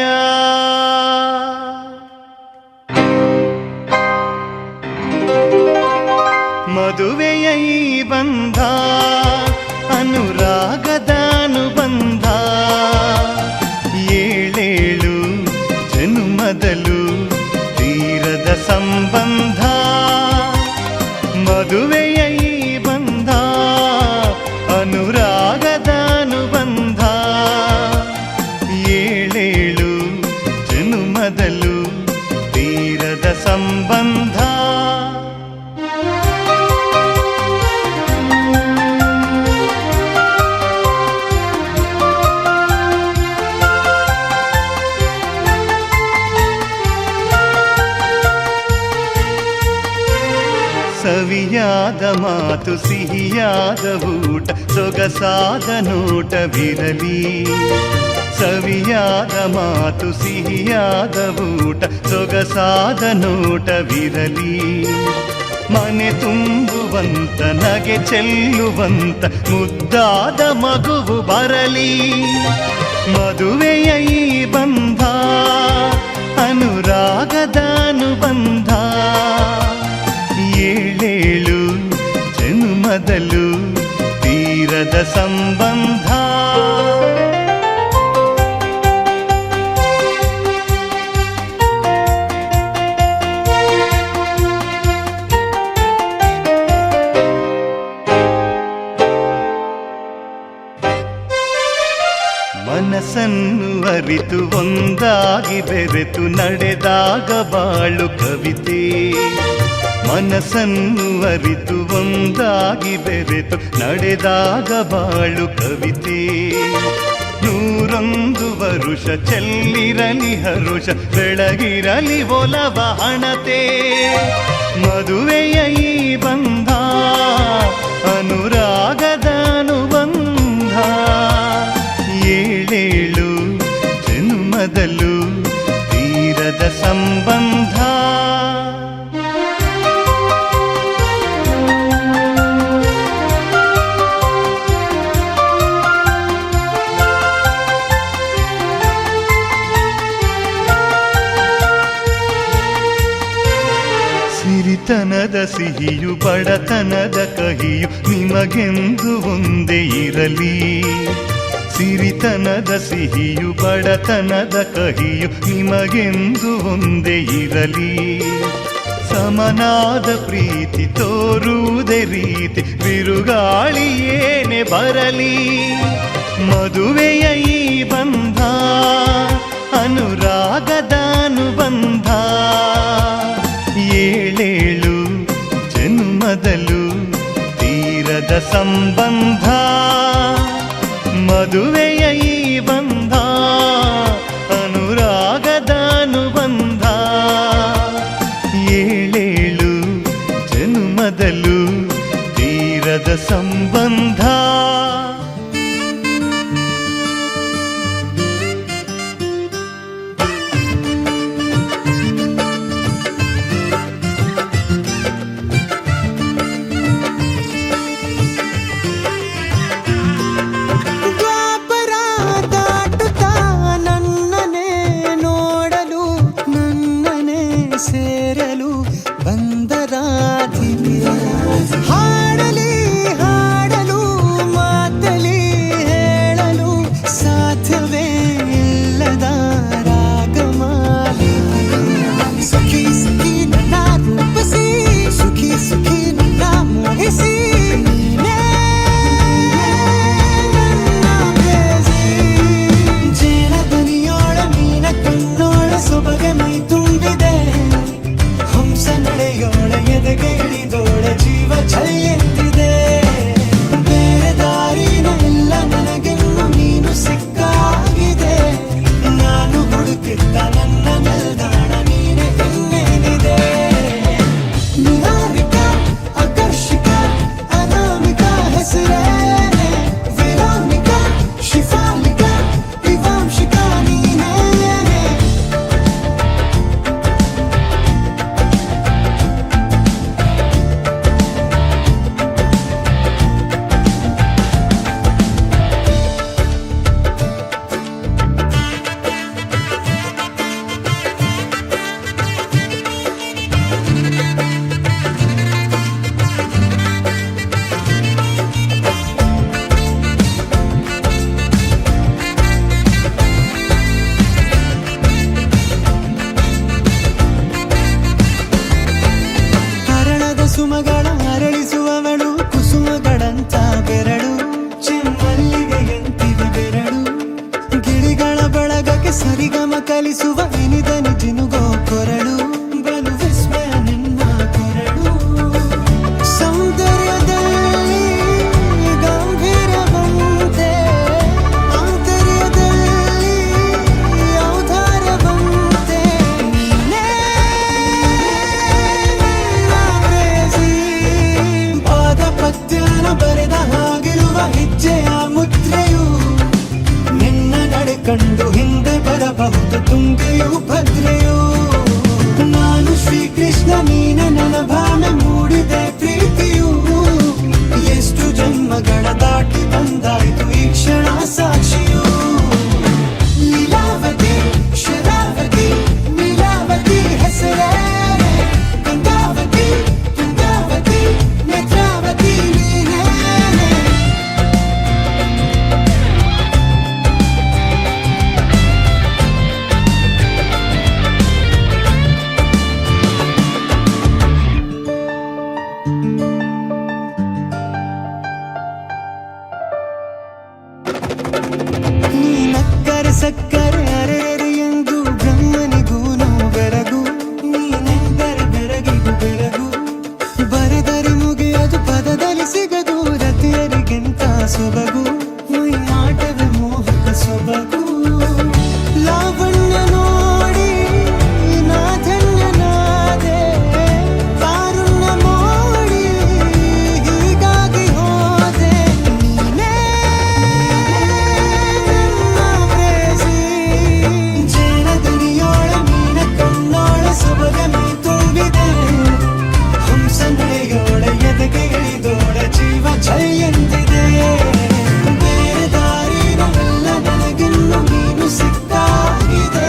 [SPEAKER 5] ಮದುವೆಯ ಈ ಬಂಧ ಅನುರಾಗದ ಅನುಬಂಧ ಏಳೇಳು ಜನುಮದಲು ತೀರದ ಸಂಬಂಧ ಮದುವೆಯ ಈ ಬಂಧ ಅನುರಾಗದ ಅನುಬಂಧ ಏಳೇಳು ಜನುಮದಲು ತೀರದ ಸಂಬಂಧ ಸವಿಯಾದ ಮಾತು ಸಿಹಿಯಾದ ಊಟ ಸೊಗಸಾದ ನೋಟವಿರಲಿ ಸವಿಯಾದ ಮಾತು ಸಿಹಿಯಾದ ಊಟ ಸೊಗಸಾದ ನೋಟವಿರಲಿ ಮನೆ ತುಂಬುವಂತ ನಗೆ ಚೆಲ್ಲುವಂತ ಮುದ್ದಾದ ಮಗುವು ಬರಲಿ ಮದುವೆಯ ಈ ಬಂಧ ಅನುರಾಗದ ಅನುಬಂಧ ಏಳೇಳು ಜನುಮದಲು ತೀರದ ಸಂಬಂಧ
[SPEAKER 7] ಮನಸ್ಸನ್ನು ಅರಿತು ಒಂದಾಗಿ ಬೆರೆತು ನಡೆದಾಗ ಬಾಳು ಕವಿತೆ. ಮನಸ್ಸನ್ನು ಅರಿತು ಒಂದಾಗಿ ಬೆರೆತು ನಡೆದಾಗ ಬಾಳು ಕವಿತೆ. 101 ವರುಷ ಚೆಲ್ಲಿರಲಿ ಹರುಷ ಬೆಳಗಿರಲಿ ಒಲವ ಹಣತೆ. ಮದುವೆಯ ಈ ಬಂಧ ಅನುರಾಗದ ಅನುಬಂಧ. 7 ಜನ್ಮದಲ್ಲೂ ತೀರದ ಸಂಬಂಧ. ಸಿರಿತನದ ಸಿಹಿಯು ಬಡತನದ ಕಹಿಯು ನಿಮಗೆಂದು ಒಂದೇ ಇರಲಿ. ಸಿರಿತನದ ಸಿಹಿಯು ಬಡತನದ ಕಹಿಯು ನಿಮಗೆಂದು ಒಂದೇ ಇರಲಿ. ಸಮನಾದ ಪ್ರೀತಿ ತೋರುವುದೇ ರೀತಿ ಬಿರುಗಾಳಿ ಏನೇ ಬರಲಿ. ಮದುವೆಯ ಈ ಬಂಧ ಅನುರಾಗದ ಅನುಬಂಧ. 7 ಜನ್ಮದಲ್ಲೂ ತೀರದ ಸಂಬಂಧ. ಮದುವೆಯ ಈ ಬಂಧ ಅನುರಾಗದ ಅನುಬಂಧ. 7 ಜನ್ಮದಲ್ಲೂ ತೀರದ ಸಂಬಂಧ.
[SPEAKER 1] ಸೇರಲು ಬಂದರಾಧಿಪಿ. ಹಾಡಲಿ ಹಾಡಲು ಮಾತಲಿ ಹೇಳಲು ಸಾಧ್ಯವೇ ಇಲ್ಲದ ರಾಗಮಾಲಿ. ಸುಖಿ ಸುಖಿ ನನ್ನ ರೂಪಿಸಿ ಸುಖಿ ಸುಖಿ ನನ್ನ ಮೋಹಿಸಿ. ಜೇನ ದನಿಯೋಳ ಮೀನ ಕಣ್ಣೋಳ ಸೊಬಗೆ ಮೈ ತುಂಬಿದೆ. ಹಂಸ ನಡೆಯೋಳ ಎದೆಗೆ ಇಳಿದೋಳ ಜೀವ ಛಾಯೆಂದಿದೆ. ಬೇರೆ ದಾರಿನ ಇಲ್ಲ ನನಗೆನ್ನು ನೀನು ಸಿಕ್ಕಾಗಿದೆ. ನಾನು ಹುಡುಕಿದ್ದ ನನ್ನ ನಿಲ್ದಾಣ ನೀನೆ ಇನ್ನೇನಿದೆ. ನಿಹಾರಿಕ ಆಕರ್ಷಿಕ ಅನಾಮಿಕ ಹೆಸರೇನೆ. ವಿರಾಮಿಕ ಶಿಫಾಲಿಕ ವಿವಾಂಶಿಕ ನೀನೇನೆ. ಹರಣದ ಸುಮಗಳ ಅರಳಿಸುವವಳು ಕುಸುಮಗಳಂತ ಬೆರಳು. ಚೆಮ್ಮಲ್ಲಿಗೆ ಎಂತಿವೆ ಬೆರಳು. ಗಿಳಿಗಳ ಬಳಗಕ್ಕೆ ಸರಿಗಮ ಕಲಿಸುವ ಇನಿದನಿ ಜಿನುಗೋ ಕೊರಳು. ಬಲು ವಿಸ್ಮಯ ನಿನ್ನ ಕೊರಳು. ಸೌಂದರ್ಯದಲ್ಲಿ ಗಂಭೀರವಂತೆ ಆಂತರ್ಯದಲ್ಲಿ ಔದಾರ್ಯವಂತೆ. ನೀನೇ ಪಾದ ಪದ್ಯನ ಬರೆದ ಹಾಗಿರುವ ಹೆಜ್ಜೆಯ ಮುದ್ರೆಯು. ನಿನ್ನ ನಡೆ ಕಂಡು ಹಿಂದೆ ಬರಬಹುದು ತುಂಗೆಯು ಭದ್ರೆಯು. ನಾನು ಶ್ರೀಕೃಷ್ಣ ನೀನೆ ನನ್ನ ಭಾವನೆ ಮೂಡಿದೆ ಪ್ರೀತಿಯು. ಎಷ್ಟು ಜನ್ಮಗಳ ದಾಟಿ ಬಂದಾಯಿತು ಈ ಕ್ಷಣ ಸಾಕ್ಷಿಯು. ಲೀಲಾವತಿ ಶರಾವತಿ ನೀಲಾವತಿ ಹೆಸರೇ. ಗಂಗಾವತಿ ತುಂಗಾವತಿ ನೇತ್ರಾವತಿ ನೀನೇನೆ. ಸಕ್ಕರೆ ಅರೆರೆ ಎಂದು ಬ್ರಹ್ಮನಿಗೂನು ಬೆರಗು ನೀನೆಂದರೆ ಬೆರಗಿಗೂ ಬೆರಗು ಬರೆದರೆ ಮುಗಿಯದು ಪದದಲ್ಲಿ ಸಿಗದು ರತಿಯರಿಗಿಂತ ಸೊಬಗು ಮೈಮಾಟವೇ ಮೋಹಕ ಸೊಬಗು ಲಾವಣ್ಯ ನೋಡಿ ನಾ ಧನ್ಯನಾದೆ ಕಾರುಣ್ಯ ಮೋಡಿ ಹೀಗಾಗಿ ಹೋದೆ ನೀನೇ ನನ್ನ ಪ್ರೇಸಿ ಜೇನದನಿಯೋಳ ಮೀನ ಕಣ್ಣೋಳ ಸೊಬಗ ಮೈ ತುಂಬಿದೆ ಹಂಸ ನಡೆಯೋಳ ಎದೆಗೆ ಇಳಿದೋಳ ಜೀವ ಛೈ ಎಂದಿದೆ ಬೇರೆ ದಾರಿನವೆಲ್ಲ ನನಗಿನ್ನು ನೀನು ಸಿಕ್ಕಾಗಿದೆ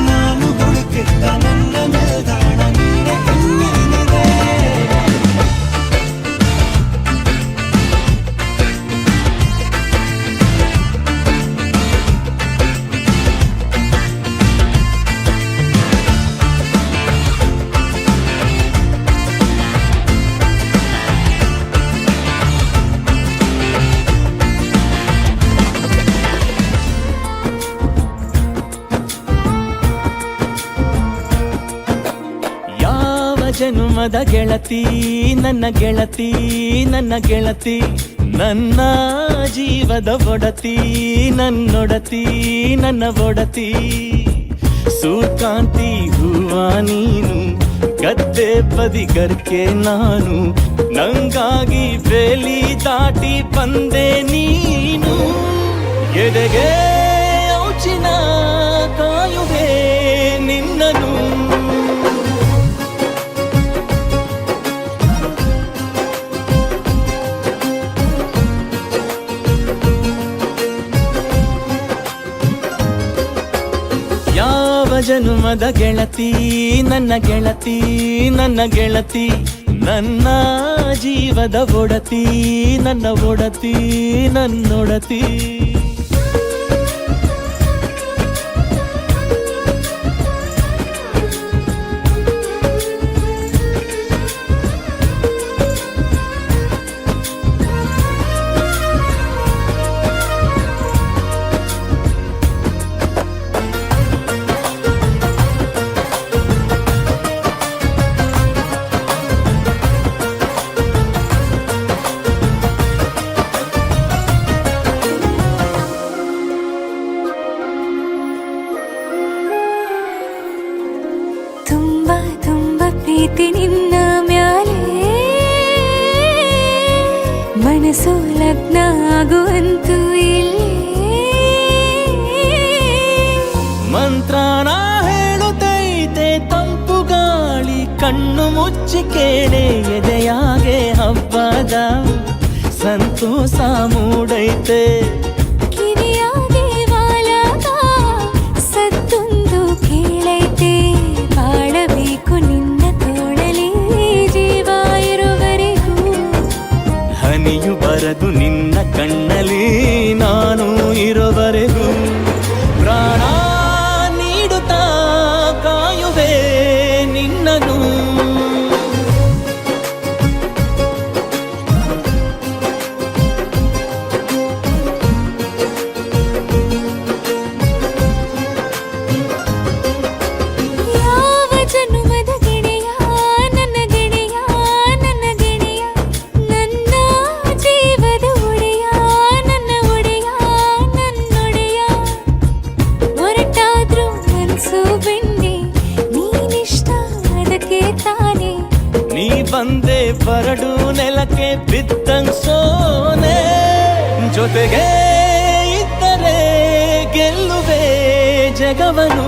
[SPEAKER 1] ನಾನು ಹುಡುಕಿದ್ದ ನನ್ನ ನಿಲ್ದಾಣ ನೀನೆ ಇನ್ನೇನಿದೆ
[SPEAKER 6] ಯಾವ ಜನುಮದ ಗೆಳತಿ ನನ್ನ ಗೆಳತಿ ನನ್ನ ಗೆಳತಿ ನನ್ನ ಜೀವದ ಒಡತಿ ನನ್ನೊಡತಿ ನನ್ನ ಒಡತಿ ಸೂರ್ಕಾಂತಿ ಹೂವ ನೀನು ಗದ್ದೆ ಬದಿಗರ್ಕೆ ನಾನು ನಂಗಾಗಿ ಬೇಲಿ ದಾಟಿ ಬಂದೆ ನೀನು ಎದೆಗೆ ಔಚಿನ ಕಾಯುವೆ ನಿನ್ನನು ಯಾವ ಜನುಮದ ಗೆಳತಿ ನನ್ನ ಗೆಳತಿ ನನ್ನ ಗೆಳತಿ ನನ್ನ ಜೀವದ ಒಡತಿ ನನ್ನ ಒಡತಿ ನನ್ನೊಡತಿ
[SPEAKER 8] ತುಂಬ ತುಂಬ ಪ್ರೀತಿ ನಿನ್ನ ಮ್ಯಾಲೆ ಮನಸ್ಸು ಲಗ್ನ ಆಗುವಂತೂ ಇಲ್ಲೇ
[SPEAKER 6] ಮಂತ್ರನ ಹೇಳುತ್ತೈತೆ ತಂಪು ಗಾಳಿ ಕಣ್ಣು ಮುಚ್ಚಿ ಕೇಳೆ ಎದೆಯಾಗೆ ಹಬ್ಬದ ಸಂತೋಷ ಮೂಡೈತೆ
[SPEAKER 8] ಕಿವಿಯಾಗೆ ವಾಲಾಗ ಸತ್ತೊಂದು ಕೇಳೈತೆ ಬಾಳಬೇಕು ನಿನ್ನ ತೋಳಲಿ ಜೀವ ಇರುವರೆಗೂ
[SPEAKER 6] ಹನಿಯು ಬರದು ನಿನ್ನ ಕಣ್ಣಲ್ಲಿ ನಾನು ಇರುವರೆಗೂ ಪ್ರಾಣ ನೀಡುತ್ತಾ ಕಾಯುವೆ ನಿನ್ನನು
[SPEAKER 8] ಯಾವ ಜನುಮದ ಗೆಳೆಯ ನನ್ನ ಗೆಳೆಯ ನನ್ನ ಗೆಳೆಯ ನನ್ನ ಜೀವದ ಒಡೆಯ ನನ್ನ ಒಡೆಯ ನನ್ನೊಡೆಯ ಹೊರಟಾದ್ರೂ ಮನಸ್ಸು ಬೆಣ್ಣೆ ನೀನಿಷ್ಟ ಅದಕ್ಕೆ ತಾನೇ
[SPEAKER 6] ನೀ ಬಂದೆ ಬರಡು ನೆಲಕ್ಕೆ ಬಿದ್ದಂಗ್ ಸೋನೆ ಜೊತೆಗೆ ಇದ್ದರೆ ಗೆಲ್ಲುವೆ ಜಗವನು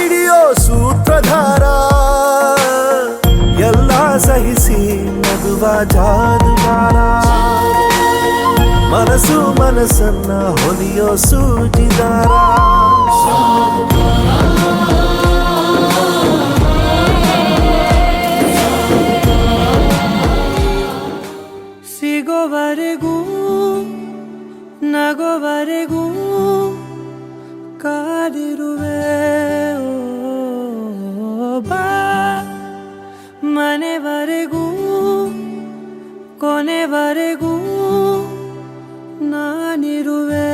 [SPEAKER 9] ಹಿಡಿಯೋ ಸೂತ್ರಧಾರ ಎಲ್ಲ ಸಹಿಸಿ ನಗುವ ಜಾದುಗಾರ ಮನಸ್ಸು ಮನಸ್ಸನ್ನ ಹೊಲಿಯೋ ಸೂಜಿದಾರ
[SPEAKER 1] ಸಿಗೋವರೆಗೂ ನಗೋವರೆಗೂ ಕಾದಿರುವೆ ಬಾ ಮನೆವರೆಗೂ ಕೊನೆವರೆಗೂ ನಾನಿರುವೆ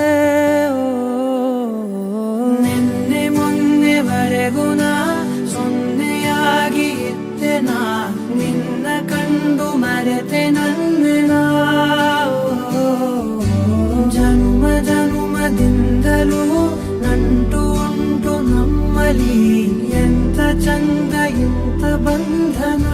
[SPEAKER 1] ನಿನ್ನೆ ಮೊನ್ನೆವರೆಗೂ ನಾ ಸೊನ್ನೆಯಾಗಿ ಇದ್ದೆ ನಾ ನಿನ್ನ ಕಂಡು ಮರೆತೆ ನನ್ನೆನ ಜನುಮ ಜನುಮದಿಂದಲೂ ನಂಟು ಉಂಟು ನಮ್ಮಲ್ಲಿ ಎಂತ ಚಂದ ಎಂತ ಬಂಧನ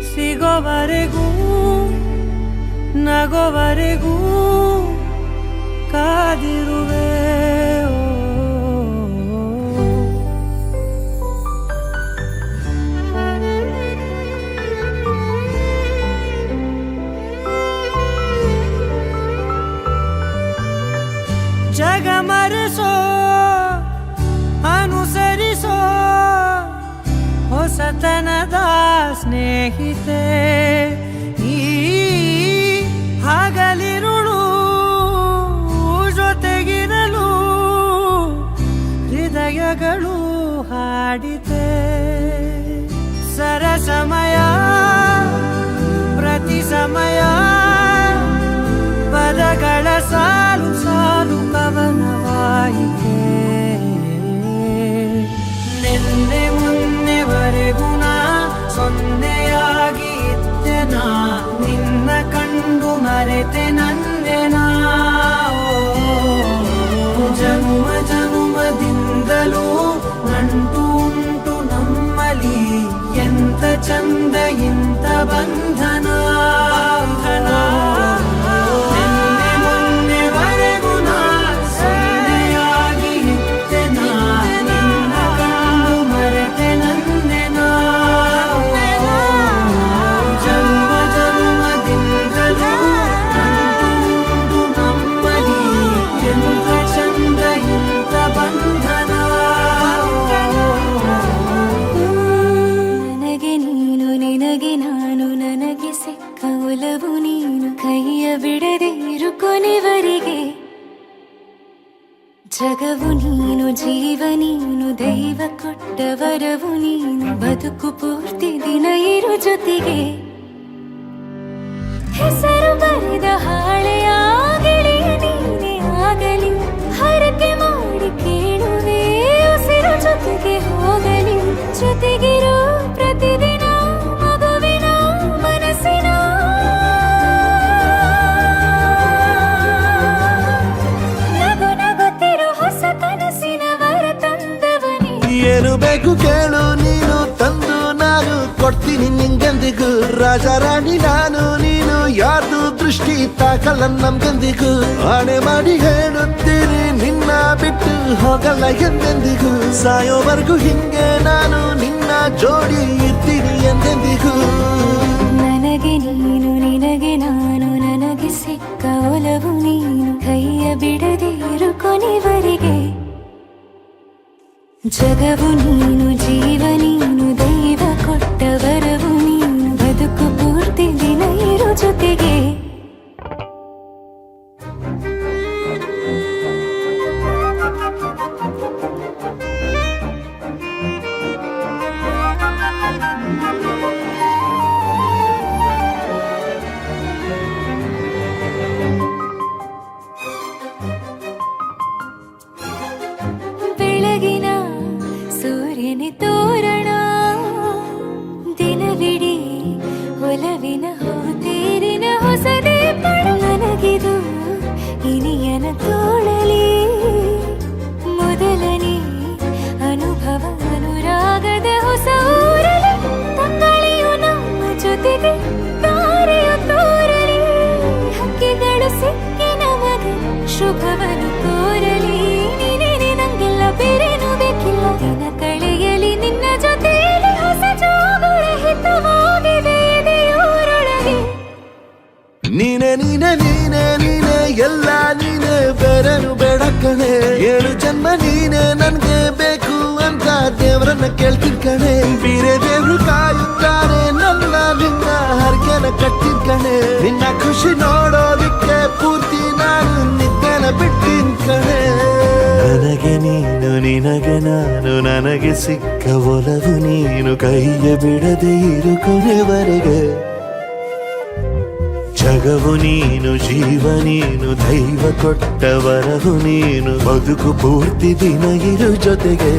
[SPEAKER 1] ಸಿಗೋವರೆಗೂ ನಗೋವರೆಗೂ ಕಾದಿರುವೆ ಜಗ ಮರೆಸೋ ಅನುಸರಿಸೋ ಹೊಸತನದ ಸ್ನೇಹಿತೆ ಈ ಹಗಲಿರುಳು ಜೊತೆಗಿರಲು ಹೃದಯಗಳು ಹಾಡಿತೆ ಸರಸಮಯ ಪ್ರತಿ ಸಮಯ ಪದಗಳ ಸಾಲು ಸಾಲು ಕವನವಾಯಿತೆ ನಿನ್ನೆ ಮೊನ್ನೆವರೆಗೂ ನಾ ಸೊನ್ನೆಯಾಗಿ ಇದ್ದೆ ನಾ ನಿನ್ನ ಕಂಡು ಮರೆತೆ ನನ್ನೆನ ಜನುಮ ಜನುಮದಿಂದಲೂ ನಂಟು ಉಂಟು ನಮ್ಮಲ್ಲಿ ಎಂತ ಚಂದ ಇಂತ ಬಂಧನ ನಿನ್ನೆ ಮೊನ್ನೆವರೆಗೂ ನಾ ಸೊನ್ನೆಯಾಗಿ ಇದ್ದೆ ನಾ ನಿನ್ನ ಕಂಡು ಮರೆತೆ ನನ್ನೆನ ಜನ್ಮ ಜನ್ಮದಿಂದಲೂ ನಂಟು ನಮ್ಮಲ್ಲಿ ಎಂತ ಚಂದ ಇಂತ ಬಂಧನ
[SPEAKER 8] ನನಗೆ ನೀನು ನಿನಗೆ ನಾನು ನನಗೆ ಸಿಕ್ಕ ಒಲವು ನೀನು ಕೈಯ ಬಿಡದಿರು ಕೊನೆವರೆಗೆ ಜಗವು ನೀನು ಜೀವ ನೀನು ದೈವ ಕೊಟ್ಟ ವರವು ನೀನು ಬದುಕು ಪೂರ್ತಿ ದಿನ ಇರು ಜೊತೆಗೆ ಹೆಸರು ಬರೆದ ಹಾಳೆಯ ಗೆಳೆಯ ನೀನೆ ಆಗಲಿ ಹರಕೆ ಮಾಡಿ ಕೇಳುವೆ ಉಸಿರು ಜೊತೆಗೆ ಹೋಗಲಿ ಜೊತೆಗಿರೋ ಪ್ರತಿದಿನ ಮಗುವಿನ ಮನಸ್ಸಿನ ನಗು ನಗುತ್ತಿರೋ ಹೊಸ ಕನಸಿನ ವರ ತಂದವನೇ
[SPEAKER 9] ಏನು ಬೇಕು ಕೇಳು ನೀನು ತಂದು ನಾನು ಕೊಡ್ತೀನಿ ನಿಂಗೆಂದಿಗೂ ರಾಜ ರಾಣಿ ನಾನು ನೀನು ಯಾರ್ದು ದೃಷ್ಟಿ ತಾಕಲ್ಲ ನಮ್ಗೆಂದಿಗೂ ಆಣೆ ಮಾಡಿ ಹೇಳುತ್ತೀನಿ ನಿನ್ನ ಬಿಟ್ಟು ಹೋಗಲ್ಲ ಎಂದೆಂದಿಗೂ ಸಾಯೋವರೆಗೂ ಹಿಂಗೆ ನಾನು ನಿನ್ನ ಜೋಡಿ ಇರ್ತೀನಿ ಎಂದೆಂದಿಗೂ
[SPEAKER 8] ನನಗೆ ನೀನು ನಿನಗೆ ನಾನು ನನಗೆ ಸಿಕ್ಕ ಒಲವು ನೀನು ಕೈಯ ಬಿಡದಿರು ಕೊನೆವರೆಗೆ ಜಗವು ನೀನು ಜೀವ ನೀನು ದೈವ ಕೊಟ್ಟ ವರವು ನೀನು ಬದುಕು ಪೂರ್ತಿ ದಿನ ಇರು ಜೊತೆಗೆ ಬೆಳಗಿನ ಸೂರ್ಯನೇ ತೋರಣ ಒಲವಿನ ತೇರಿನ ಹೊಸದೇ ಪಡು ನನಗಿದು ಇನಿಯನ ತೋಳಲಿ ಮೊದಲನೇ ಅನುಭವ ಅನುರಾಗದ ಹೊಸ ಊರಲಿ ತಂಗಳಿಯು ನಮ್ಮ ಜೊತೆಗೆ ತಾರೆಯು ತೋರಲಿ ಹಕ್ಕಿಗಳು ಸಿಕ್ಕಿ ನಮಗೆ ಶುಭವನ್ನು ಕೋರಲಿ ನೀನೇ ನಂಗೆಲ್ಲ ಬೇರೇನು ಬೇಕಿಲ್ಲ ದಿನ ಕಳೆಯಲಿ ನಿನ್ನ ಜೊತೆಯಲ್ಲಿ ಹೊಸ ಜೋಗುಳ ಹಿತವಾಗಿದೆ ಇದೆಯೂರೊಳಗೆ
[SPEAKER 9] ನೀನೆ ನೀನೆ ನೀನೆ ನೀನೆ ಎಲ್ಲ ನೀನೆ ಬೇರೆನು ಬೇಡ ಕಣೆ 7 ಜನ್ಮ ನೀನೆ ನನ್ಗೆ ಬೇಕು ಅಂತ ದೇವರನ್ನ ಕೇಳ್ತೀನಿ ಕಣೆ ಬೇರೆ ದೇವ್ರು ಕಾಯುತ್ತಾರೆ ನನ್ನ ನಿನ್ನ ಹರ್ಗೆನ ಕಟ್ಟಿನ ಕಣೆ ನಿನ್ನ ಖುಷಿ ನೋಡೋದಿಕ್ಕೆ ಪೂರ್ತಿ ನಾನು ನಿದ್ದೆನ ಬಿಟ್ಟಿನ್ ಕಣೆ ನನಗೆ ನೀನು ನಿನಗೆ ನಾನು ನನಗೆ ಸಿಕ್ಕ ಒಲವು ನೀನು ಕೈಯ ಬಿಡದೆ ಇರು ಕೊನೆವರೆಗೆ ಜಗವು ನೀನು ಜೀವ ನೀನು ದೈವ ಕೊಟ್ಟ ವರವು ನೀನು ಬದುಕು ಪೂರ್ತಿ ದಿನ ಇರು ಜೊತೆಗೆ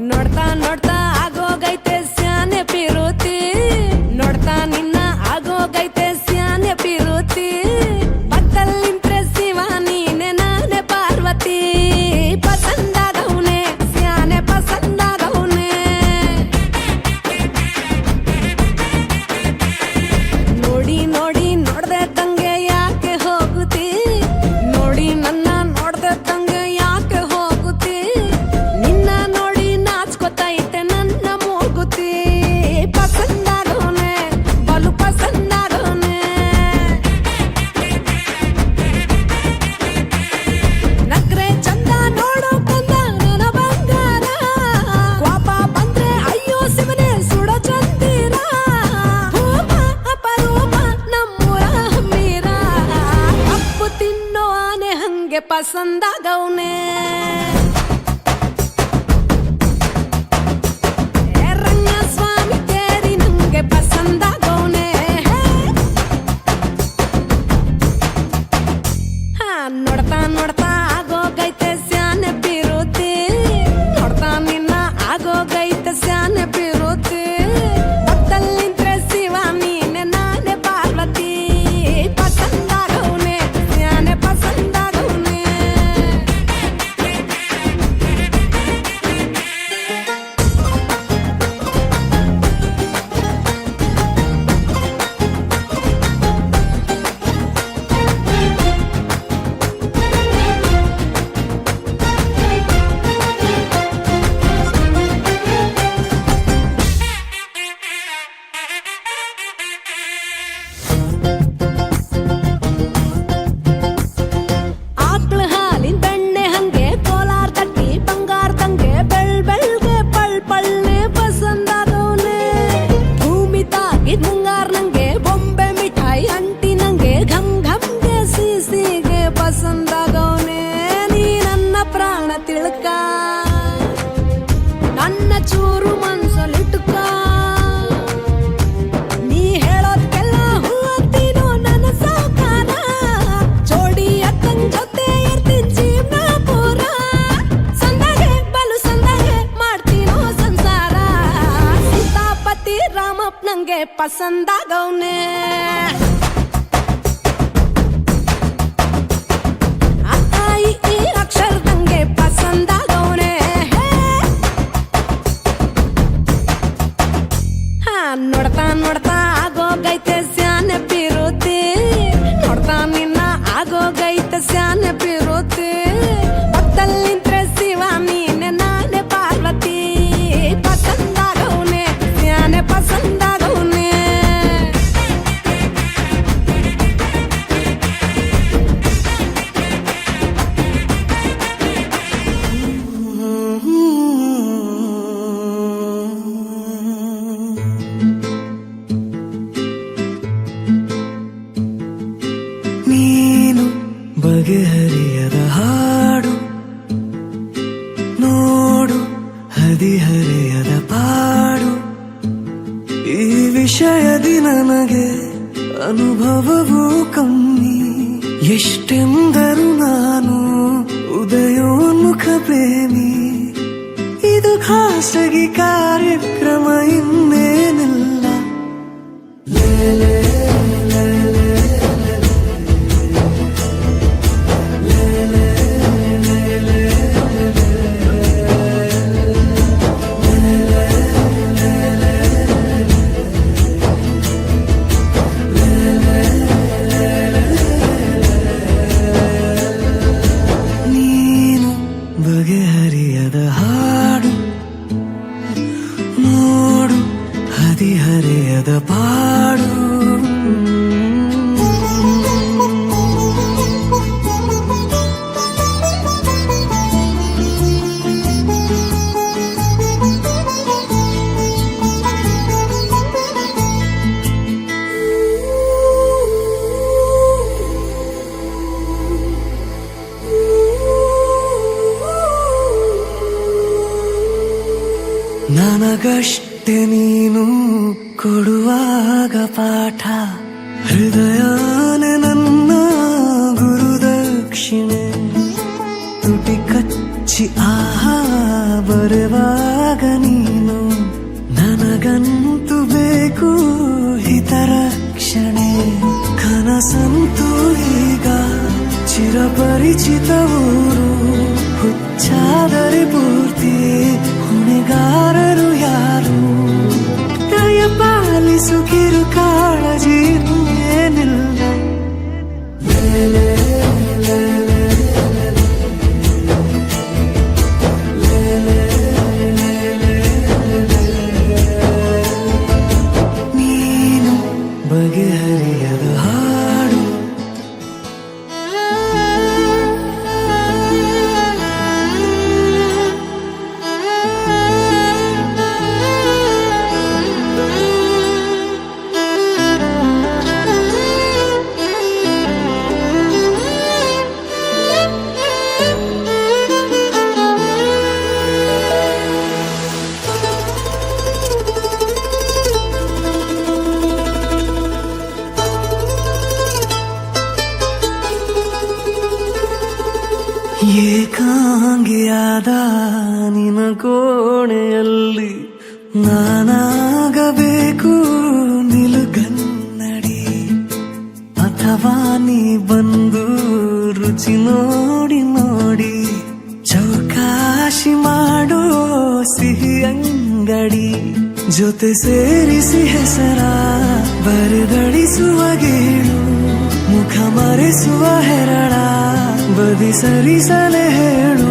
[SPEAKER 10] ನೋಡ್ತಾ ನೋಡ್ತಾ ಆಗೋಗೈತೆ ಸ್ಯಾನೆ ಪಿರುತಿ ನೋಡ್ತಾ ನಿನ್ನ ಆಗೋಗೈತೆ ಸ್ಯಾನೆ ಪಿರುತಿ ಪಕ್ಕಲ್ಲಿಂತ್ರೆ ಶಿವ ನೀನೆ ನಾನೇ ಪಾರ್ವತಿ ಪಸಂದಾಗವ್ನೆ ಸ್ಯಾನೆ ಪಸಂದಾಗವ್ನೆ ನೋಡಿ ನೋಡಿ ನೋಡ್ದೆ ತಂಗೆ ಯಾಕೆ ಹೋಗುತ್ತಿ ನೋಡಿ ನನ್ನ ನೋಡ್ದೆ ತಂಗೆ ಯಾಕೆ ಹೋಗುತ್ತಿ ನಿನ್ನ ನೋಡಿ ನಾಚ್ಕೊತೈತೆ ನನ್ನ ಮೂಗುತಿ ಪಸಂದಾಗೋನೆ ಬಲು ಪಸಂದಾಗೋನೆ ನಕ್ರೆ ಚಂದ ನೋಡೋ ಕಂದ ನನ್ನ ಬಂಗಾರ ಕೋಪ ಬಂದ್ರೆ ಅಯ್ಯೋ ಶಿವನೇ ಸುಡೋ ಚಂದಿರ ಭೂಮ ಅಪರೂಪ ನಮ್ಮೂರ ಹಮ್ಮೀರ ಕಪ್ಪು ತಿನ್ನೋ ಆನೆ ಹಂಗೆ ಪಸಂದಾಗವ್ನೆ ರಂಗಸ್ವಾಮಿ ತೇರಿ ನಂಗೆ ಪಸಂದಾಗವ್ನೆ ನೋಡ್ತಾ ನೋಡ್ತಾ ಆಗೋಗೈತೆ ಸ್ಯಾನೆ ಪಿರುತಿ ನೋಡ್ತಾ ನಿನ್ನ ಆಗೋಗೈತೆ ಸ್ಯಾನೆ ಪಿರುತಿ ಪಕ್ಕದಲ್ಲಿಂತ್ರೆ ಶಿವ ನೀನೆ ನಾನೇ ಪಾರ್ವತಿ ಪಸಂದಾಗವ್ನೆ ಸ್ಯಾನೆ ಪಸಂದಾಗವ್ನೆ ಆಕ್ಳ ಹಾಲಿನ ಬೆಣ್ಣೆ ಹಂಗೆ ಕೋಲಾರ ತಟ್ಟಿ ಬಂಗಾರ ತಂಗೆ ಬೆಳ್ಗೆ ಪಳ್ಳೆ ಪಸಂದಾಗವ್ನೆ ಭೂಮಿ ತಾಗಿದ್ ಮುಂಗಾರ ನಂಗೆ ಬೊಂಬೆ ಮಿಠಾಯಿ ಅಂಟಿ ನಂಗೆ ಘಮ್ ಘಮ್ಗೆ ಸಿಸಿಗೆ ಪಸಂದಾಗವ್ನೆ ನೀ ನನ್ನ ಪ್ರಾಣ ತಿಳ್ಕ ನನ್ನ ಚೂರು ಮನ್ಸಲ್ಲಿಟ್ಕ ನೀ ಹೇಳೋದ್ಕೆಲ್ಲ ಹೂವತ್ತಿನೋ ನನ್ನ ಸಾಕಾರ ಜೋಡಿ ಅಕ್ಕಂಗ್ ಜೊತೆ ಇರ್ತೀನಿ ಜೀವನ ಪೂರ ಸಂದಾಗೆ ಬಲು ಸಂದಾಗೆ ಮಾಡ್ತೀನೋ ಸಂಸಾರ ಸೀತಾಪತಿ ರಾಮಪ್ಪ ನಂಗೆ ಪಸಂದಾಗವ್ನೆ ಈ ಅಕ್ಷರದಂಗೆ ಪಸಂದಾಗವ್ನೆ ನೋಡ್ತಾ ನೋಡ್ತಾ ಆಗೋಗೈತೆ ಸ್ಯಾನೆ ಪಿರುತಿ ನೋಡ್ತಾ ನಿನ್ನ ಆಗೋಗೈತೆ ಸ್ಯಾನೆ ಪಿರುತಿ ಪಕ್ಕದಲ್ಲಿಂತ್ರೆ ಶಿವ ನೀನೆ ನಾನೇ ಪಾರ್ವತಿ ಪಸಂದಾಗವ್ನೆ ಸ್ಯಾನೆ ಪಸಂದಾಗವ್ನೆ
[SPEAKER 1] ನೆಮ್ಮದಿ ನನಗೆ ಅನುಭವವೂ ಕಮ್ಮಿ ಎಷ್ಟೆಂದರು ನಾನು ಉದಯೋನ್ಮುಖ ಪ್ರೇಮಿ ಇದು ಖಾಸಗಿ ಕಾರ್ಯಕ್ರಮ ಇನ್ನೇನಿಲ್ಲ ನೀನು ಬಗೆಹರಿಯದ ಹಾಡು ನೋಡು ಹದಿಹರೆಯದ ಪಾಡು ನನಗಷ್ಟೆ ನೀನು ಕೊಡುವಾಗ ಪಾಠ ಹೃದಯನೇ ನನ್ನ ಗುರುದಕ್ಷಿಣೆ ತುಟಿ ಕಚ್ಚಿ ಆಹಾ ಬರುವಾಗ ನೀನು ನನಗಂತೂ ಬೇಕು ಹಿತರಕ್ಷಣೆ ಕನಸಂತೂ ಈಗ ಚಿರಪರಿಚಿತ ಊರು ಹುಚ್ಚಾದರೆ ಪೂರ್ತಿ ಹೊಣೆಗಾರರು ಯಾರು ದಯ ಪಾಲಿಸು ಕಿರು ಕಾಳಜಿ ಏನಿಲ್ಲ ನೀನು ಬಗೆಹರಿಯದ ಹಾಡು ಏಕಾಂಗಿಯಾದ ನಿನ ಕೋಣೆಯಲ್ಲಿ ನಾನಾಗಬೇಕು ನಿಲುಗನ್ನಡಿ ಅಥವಾ ನೀ ಬಂದು ರುಚಿ ನೋಡಿ ನೋಡಿ ಚೌಕಾಶಿ ಮಾಡೋ ಸಿಹಿ ಅಂಗಡಿ ಜೊತೆ ಸೇರಿಸಿ ಹೆಸರ ಬರೆದಳಿಸುವ ಗೇಳು ಮುಖ ಮರೆಸುವ ಹೆರಳ ಬದಿ ಸರಿಸಲೆ ಹೇಳು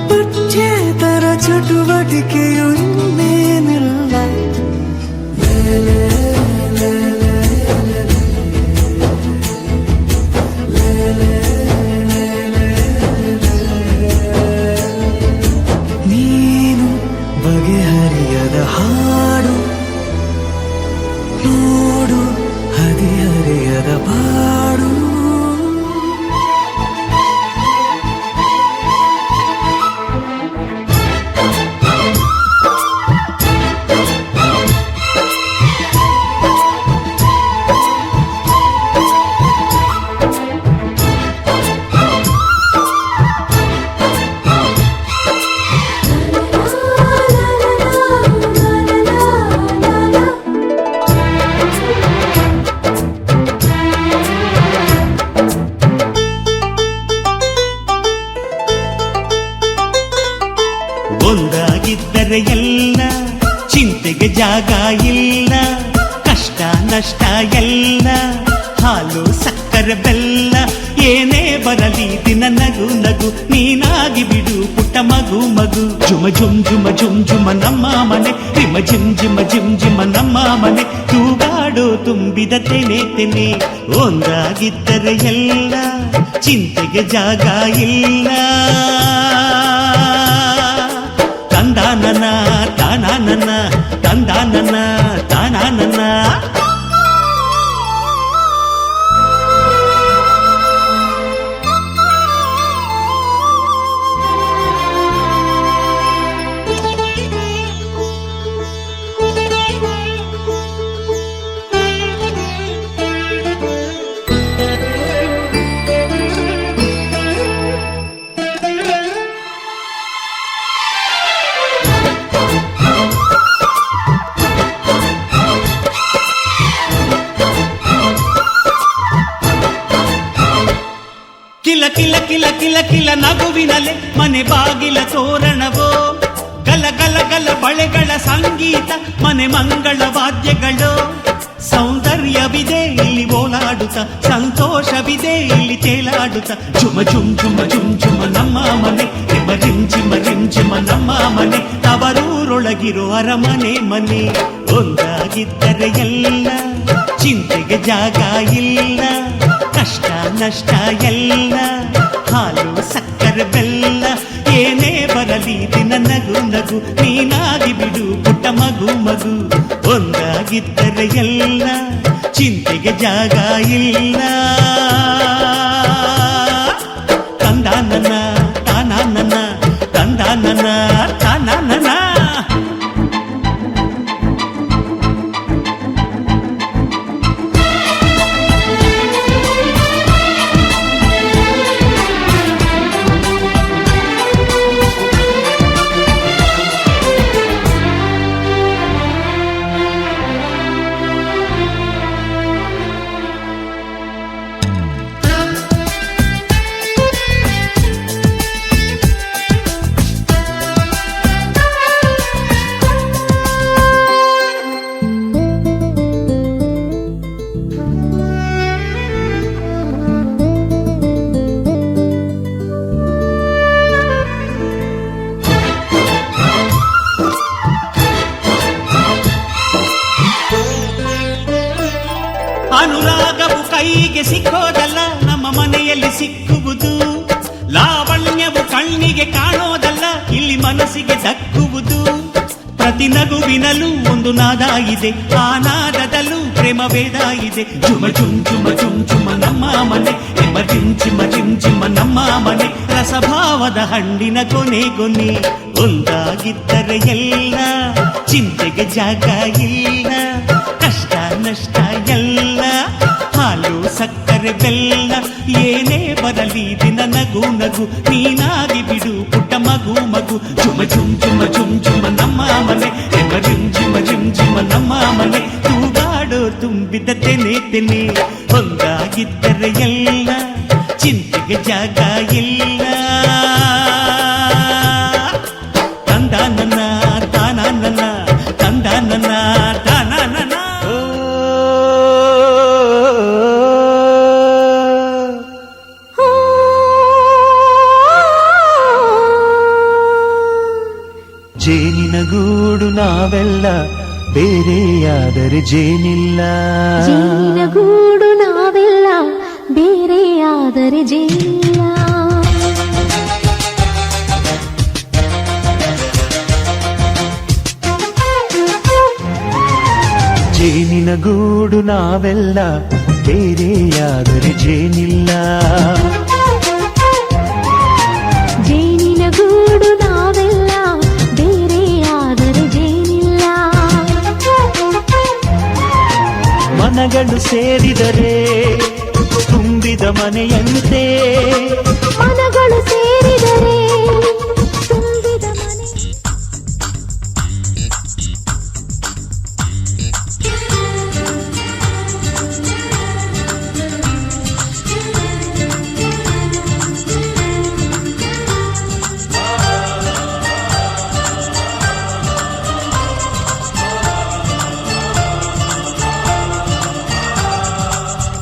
[SPEAKER 1] ಪಠ್ಯೇತರ ಚಟುವಟಿಕೆಯು ಇನ್ನೇನಿಲ್ಲ ನೀನು ಬಗೆಹರಿಯದ ಹಾಡು ನೋಡು ಹದಿಹರೆಯದ ಪಾಡು
[SPEAKER 5] ಒಂದಾಗಿದ್ದರೆ ಎಲ್ಲ ಚಿಂತೆಗೆ ಜಾಗ ಇಲ್ಲ ಕಷ್ಟ ನಷ್ಟ ಎಲ್ಲ ಹಾಲು ಸಕ್ಕರೆ ಬೆಲ್ಲ ಏನೇ ಬರಲಿ ದಿನ ನಗು ನಗು ನೀನಾಗಿ ಬಿಡು ಪುಟ್ಟ ಮಗು ಮಗು ಜುಮ ಜುಮ್ ಜುಮ ಜುಮ್ ಜುಮ ನಮ್ಮ ಮನೆ ರಿಮ ಜಿಮ್ ಜಿಮ ಜಿಮ್ ಜಿಮ ನಮ್ಮ ಮನೆ ತೂಗಾಡೋ ತುಂಬಿದ ತೆನೆ ತೆನೆ ಒಂದಾಗಿದ್ದರೆ ಎಲ್ಲ ಚಿಂತೆಗೆ ಜಾಗ ಇಲ್ಲ ತಂದಾನನ ತಾನಾನನ ತಂದಾನನ ತಾನಾನನ ನಗುವಿನಲೆ ಮನೆ ಬಾಗಿಲ ತೋರಣವೋ ಗಲ ಗಲ ಗಲ ಬಳೆಗಳ ಸಂಗೀತ ಮನೆ ಮಂಗಳ ವಾದ್ಯಗಳು ಸೌಂದರ್ಯವಿದೆ ಇಲ್ಲಿ ಓಲಾಡುತ್ತ ಸಂತೋಷವಿದೆ ಇಲ್ಲಿ ತೇಲಾಡುತ್ತ ಝುಮ ಝುಮ್ ಝುಮ ಝುಮ್ ಝುಮ ನಮ್ಮ ಮನೆ ರಿಮ್ ರಿಮ್ ನಮ್ಮ ಮನೆ ತವರೂರೊಳಗಿರೋ ಅರಮನೆ ಮನೆ ಒಂದಾಗಿದ್ದರೆ ಎಲ್ಲ ಚಿಂತೆಗೆ ಜಾಗ ಇಲ್ಲ ಕಷ್ಟ ನಷ್ಟ ಎಲ್ಲ ಹಾಲು ಸಕ್ಕರೆ ಬೆಲ್ಲ ಏನೇ ಬರಲಿ ದಿನ ನಗು ನಗು ನೀನಾಗಿ ಬಿಡು ಪುಟ್ಟ ಮಗು ಮಗು ಒಂದಾಗಿದ್ದರೆ ಎಲ್ಲ ಚಿಂತೆಗೆ ಜಾಗ ಇಲ್ಲ ತಂದಾನನ ತಾನಾನನ ತಂದಾನನ ತಾನಾನನ ಅನುರಾಗವು ಕೈಗೆ ಸಿಕ್ಕೋದಲ್ಲ ನಮ್ಮ ಮನೆಯಲ್ಲಿ ಸಿಕ್ಕುವುದು ಲಾವಣ್ಯವು ಕಣ್ಣಿಗೆ ಕಾಣೋದಲ್ಲ ಇಲ್ಲಿ ಮನಸ್ಸಿಗೆ ದಕ್ಕುವುದು ಪ್ರತಿ ನಗುವಿನಲ್ಲೂ ಒಂದು ನಾದ ಇದೆ ಆ ನಾದದಲ್ಲೂ ಪ್ರೇಮ ವೇದ ಇದೆ ಝುಮ ಝುಮ್ ಝುಮ ಝುಮ್ ಝುಮ ನಮ್ಮ ಮನೆ ಎಮ್ಮ ಜಿಮ್ ಜಿಮ ನಮ್ಮ ಮನೆ ರಸಭಾವದ ಹಣ್ಣಿನ ಕೊನೆ ಕೊನೆ ಒಂದಾಗಿದ್ದರೆ ಎಲ್ಲ ಚಿಂತೆಗೆ ಜಾಗ ಇಲ್ಲ ಕಷ್ಟ ನಷ್ಟ ಎಲ್ಲ ಹಾಲು ಸಕ್ಕರೆ ಬೆಲ್ಲ ಏನೇ ಬರಲಿ ದಿನ ನಗು ನಗು ನೀನಾಗಿ ಬಿಡು ಪುಟ್ಟ ಮಗು ಮಗು ಝುಮ ಝುಮ್ ಝುಮ ಝುಮ್ ಝುಮ ನಮ್ಮ ಮನೆ ಎಮ್ಮ ಜಿಮ್ ಜಿಮ ನಮ್ಮ ಮನೆ ತೂಗಾಡೋ ತುಂಬಿದ ತೆನೆ ತೆನೆ ಒಂದಾಗಿದ್ದರೆ ಎಲ್ಲ ಚಿಂತೆಗೆ ಜಾಗ ಇಲ್ಲ ತಂದಾನನ ತಾನಾನನ ತಂದಾನನ ತಾನಾನನ
[SPEAKER 1] ಜೇನಿನ ಗೂಡು ನಾವೆಲ್ಲ ಬೇರೆಯಾದರೆ ಜೇನಿಲ್ಲ
[SPEAKER 8] ಗೂಡು ನಾವೆಲ್ಲ ಬೇರೆಯಾದರೆ ಜೇನಿಲ್ಲ
[SPEAKER 1] ಜೇನಿನ ಗೂಡು ನಾವೆಲ್ಲ ಬೇರೆಯಾದರೆ ಜೇನಿಲ್ಲ
[SPEAKER 8] ಜೇನಿನ ಗೂಡು ನಾವೆಲ್ಲ ಬೇರೆಯಾದರೆ ಜೇನಿಲ್ಲ
[SPEAKER 1] ಮನಗಳು ಸೇರಿದರೆ ತುಂಬಿದ ಮನೆಯಂತೆ
[SPEAKER 8] ಮನಗಳು ಸೇರಿದರೆ ತುಂಬಿದ ಮನೆ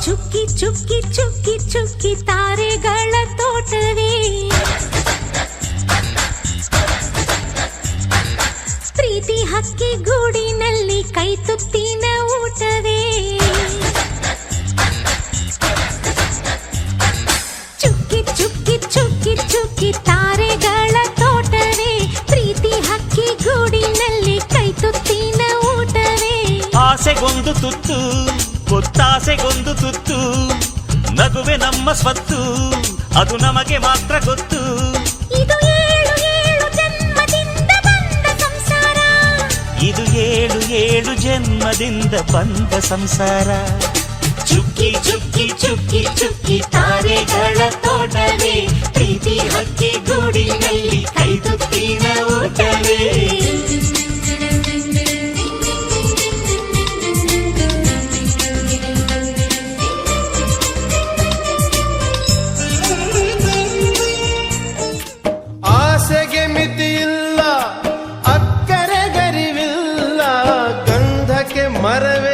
[SPEAKER 8] ಚುಕ್ಕಿ ಚುಕ್ಕಿ ಚುಕ್ಕಿ ಚುಕ್ಕಿ ತಾರೆಗಳ ತೋಟವೇ ಪ್ರೀತಿ ಹಕ್ಕಿ ಗೂಡಿನಲ್ಲಿ ಕೈ ತುತ್ತಿನ ಊಟವೇ ಚುಕ್ಕಿ ಚುಕ್ಕಿ ಚುಕ್ಕಿ ಚುಕ್ಕಿ ತಾರೆಗಳ ತೋಟವೇ ಪ್ರೀತಿ ಹಕ್ಕಿ ಗೂಡಿನಲ್ಲಿ ಕೈ ತುತ್ತಿನ ಊಟವೇ
[SPEAKER 6] ಆಸೆಗೊಂದು ತುತ್ತು ಗೊತ್ತಾಸೆಗೊಂದು ತುತ್ತು ನಗುವೆ ನಮ್ಮ ಸ್ವತ್ತು ಅದು ನಮಗೆ ಮಾತ್ರ ಗೊತ್ತು
[SPEAKER 8] ಇದು ಏಳು ಏಳು ಜನ್ಮದಿಂದ ಬಂದ ಸಂಸಾರ
[SPEAKER 6] ಇದು ಏಳು ಏಳು ಜನ್ಮದಿಂದ ಬಂದ ಸಂಸಾರ
[SPEAKER 8] ಚುಕ್ಕಿ ಚುಕ್ಕಿ ಚುಕ್ಕಿ ಚುಕ್ಕಿ ತಾರೆಗಳ ತೋಟವೇ ಪ್ರೀತಿ ಹಕ್ಕಿ ಗೂಡಿನಲ್ಲಿ ಕೈ ತುತ್ತಿನ ಊಟವೇ
[SPEAKER 9] ಮರವೇ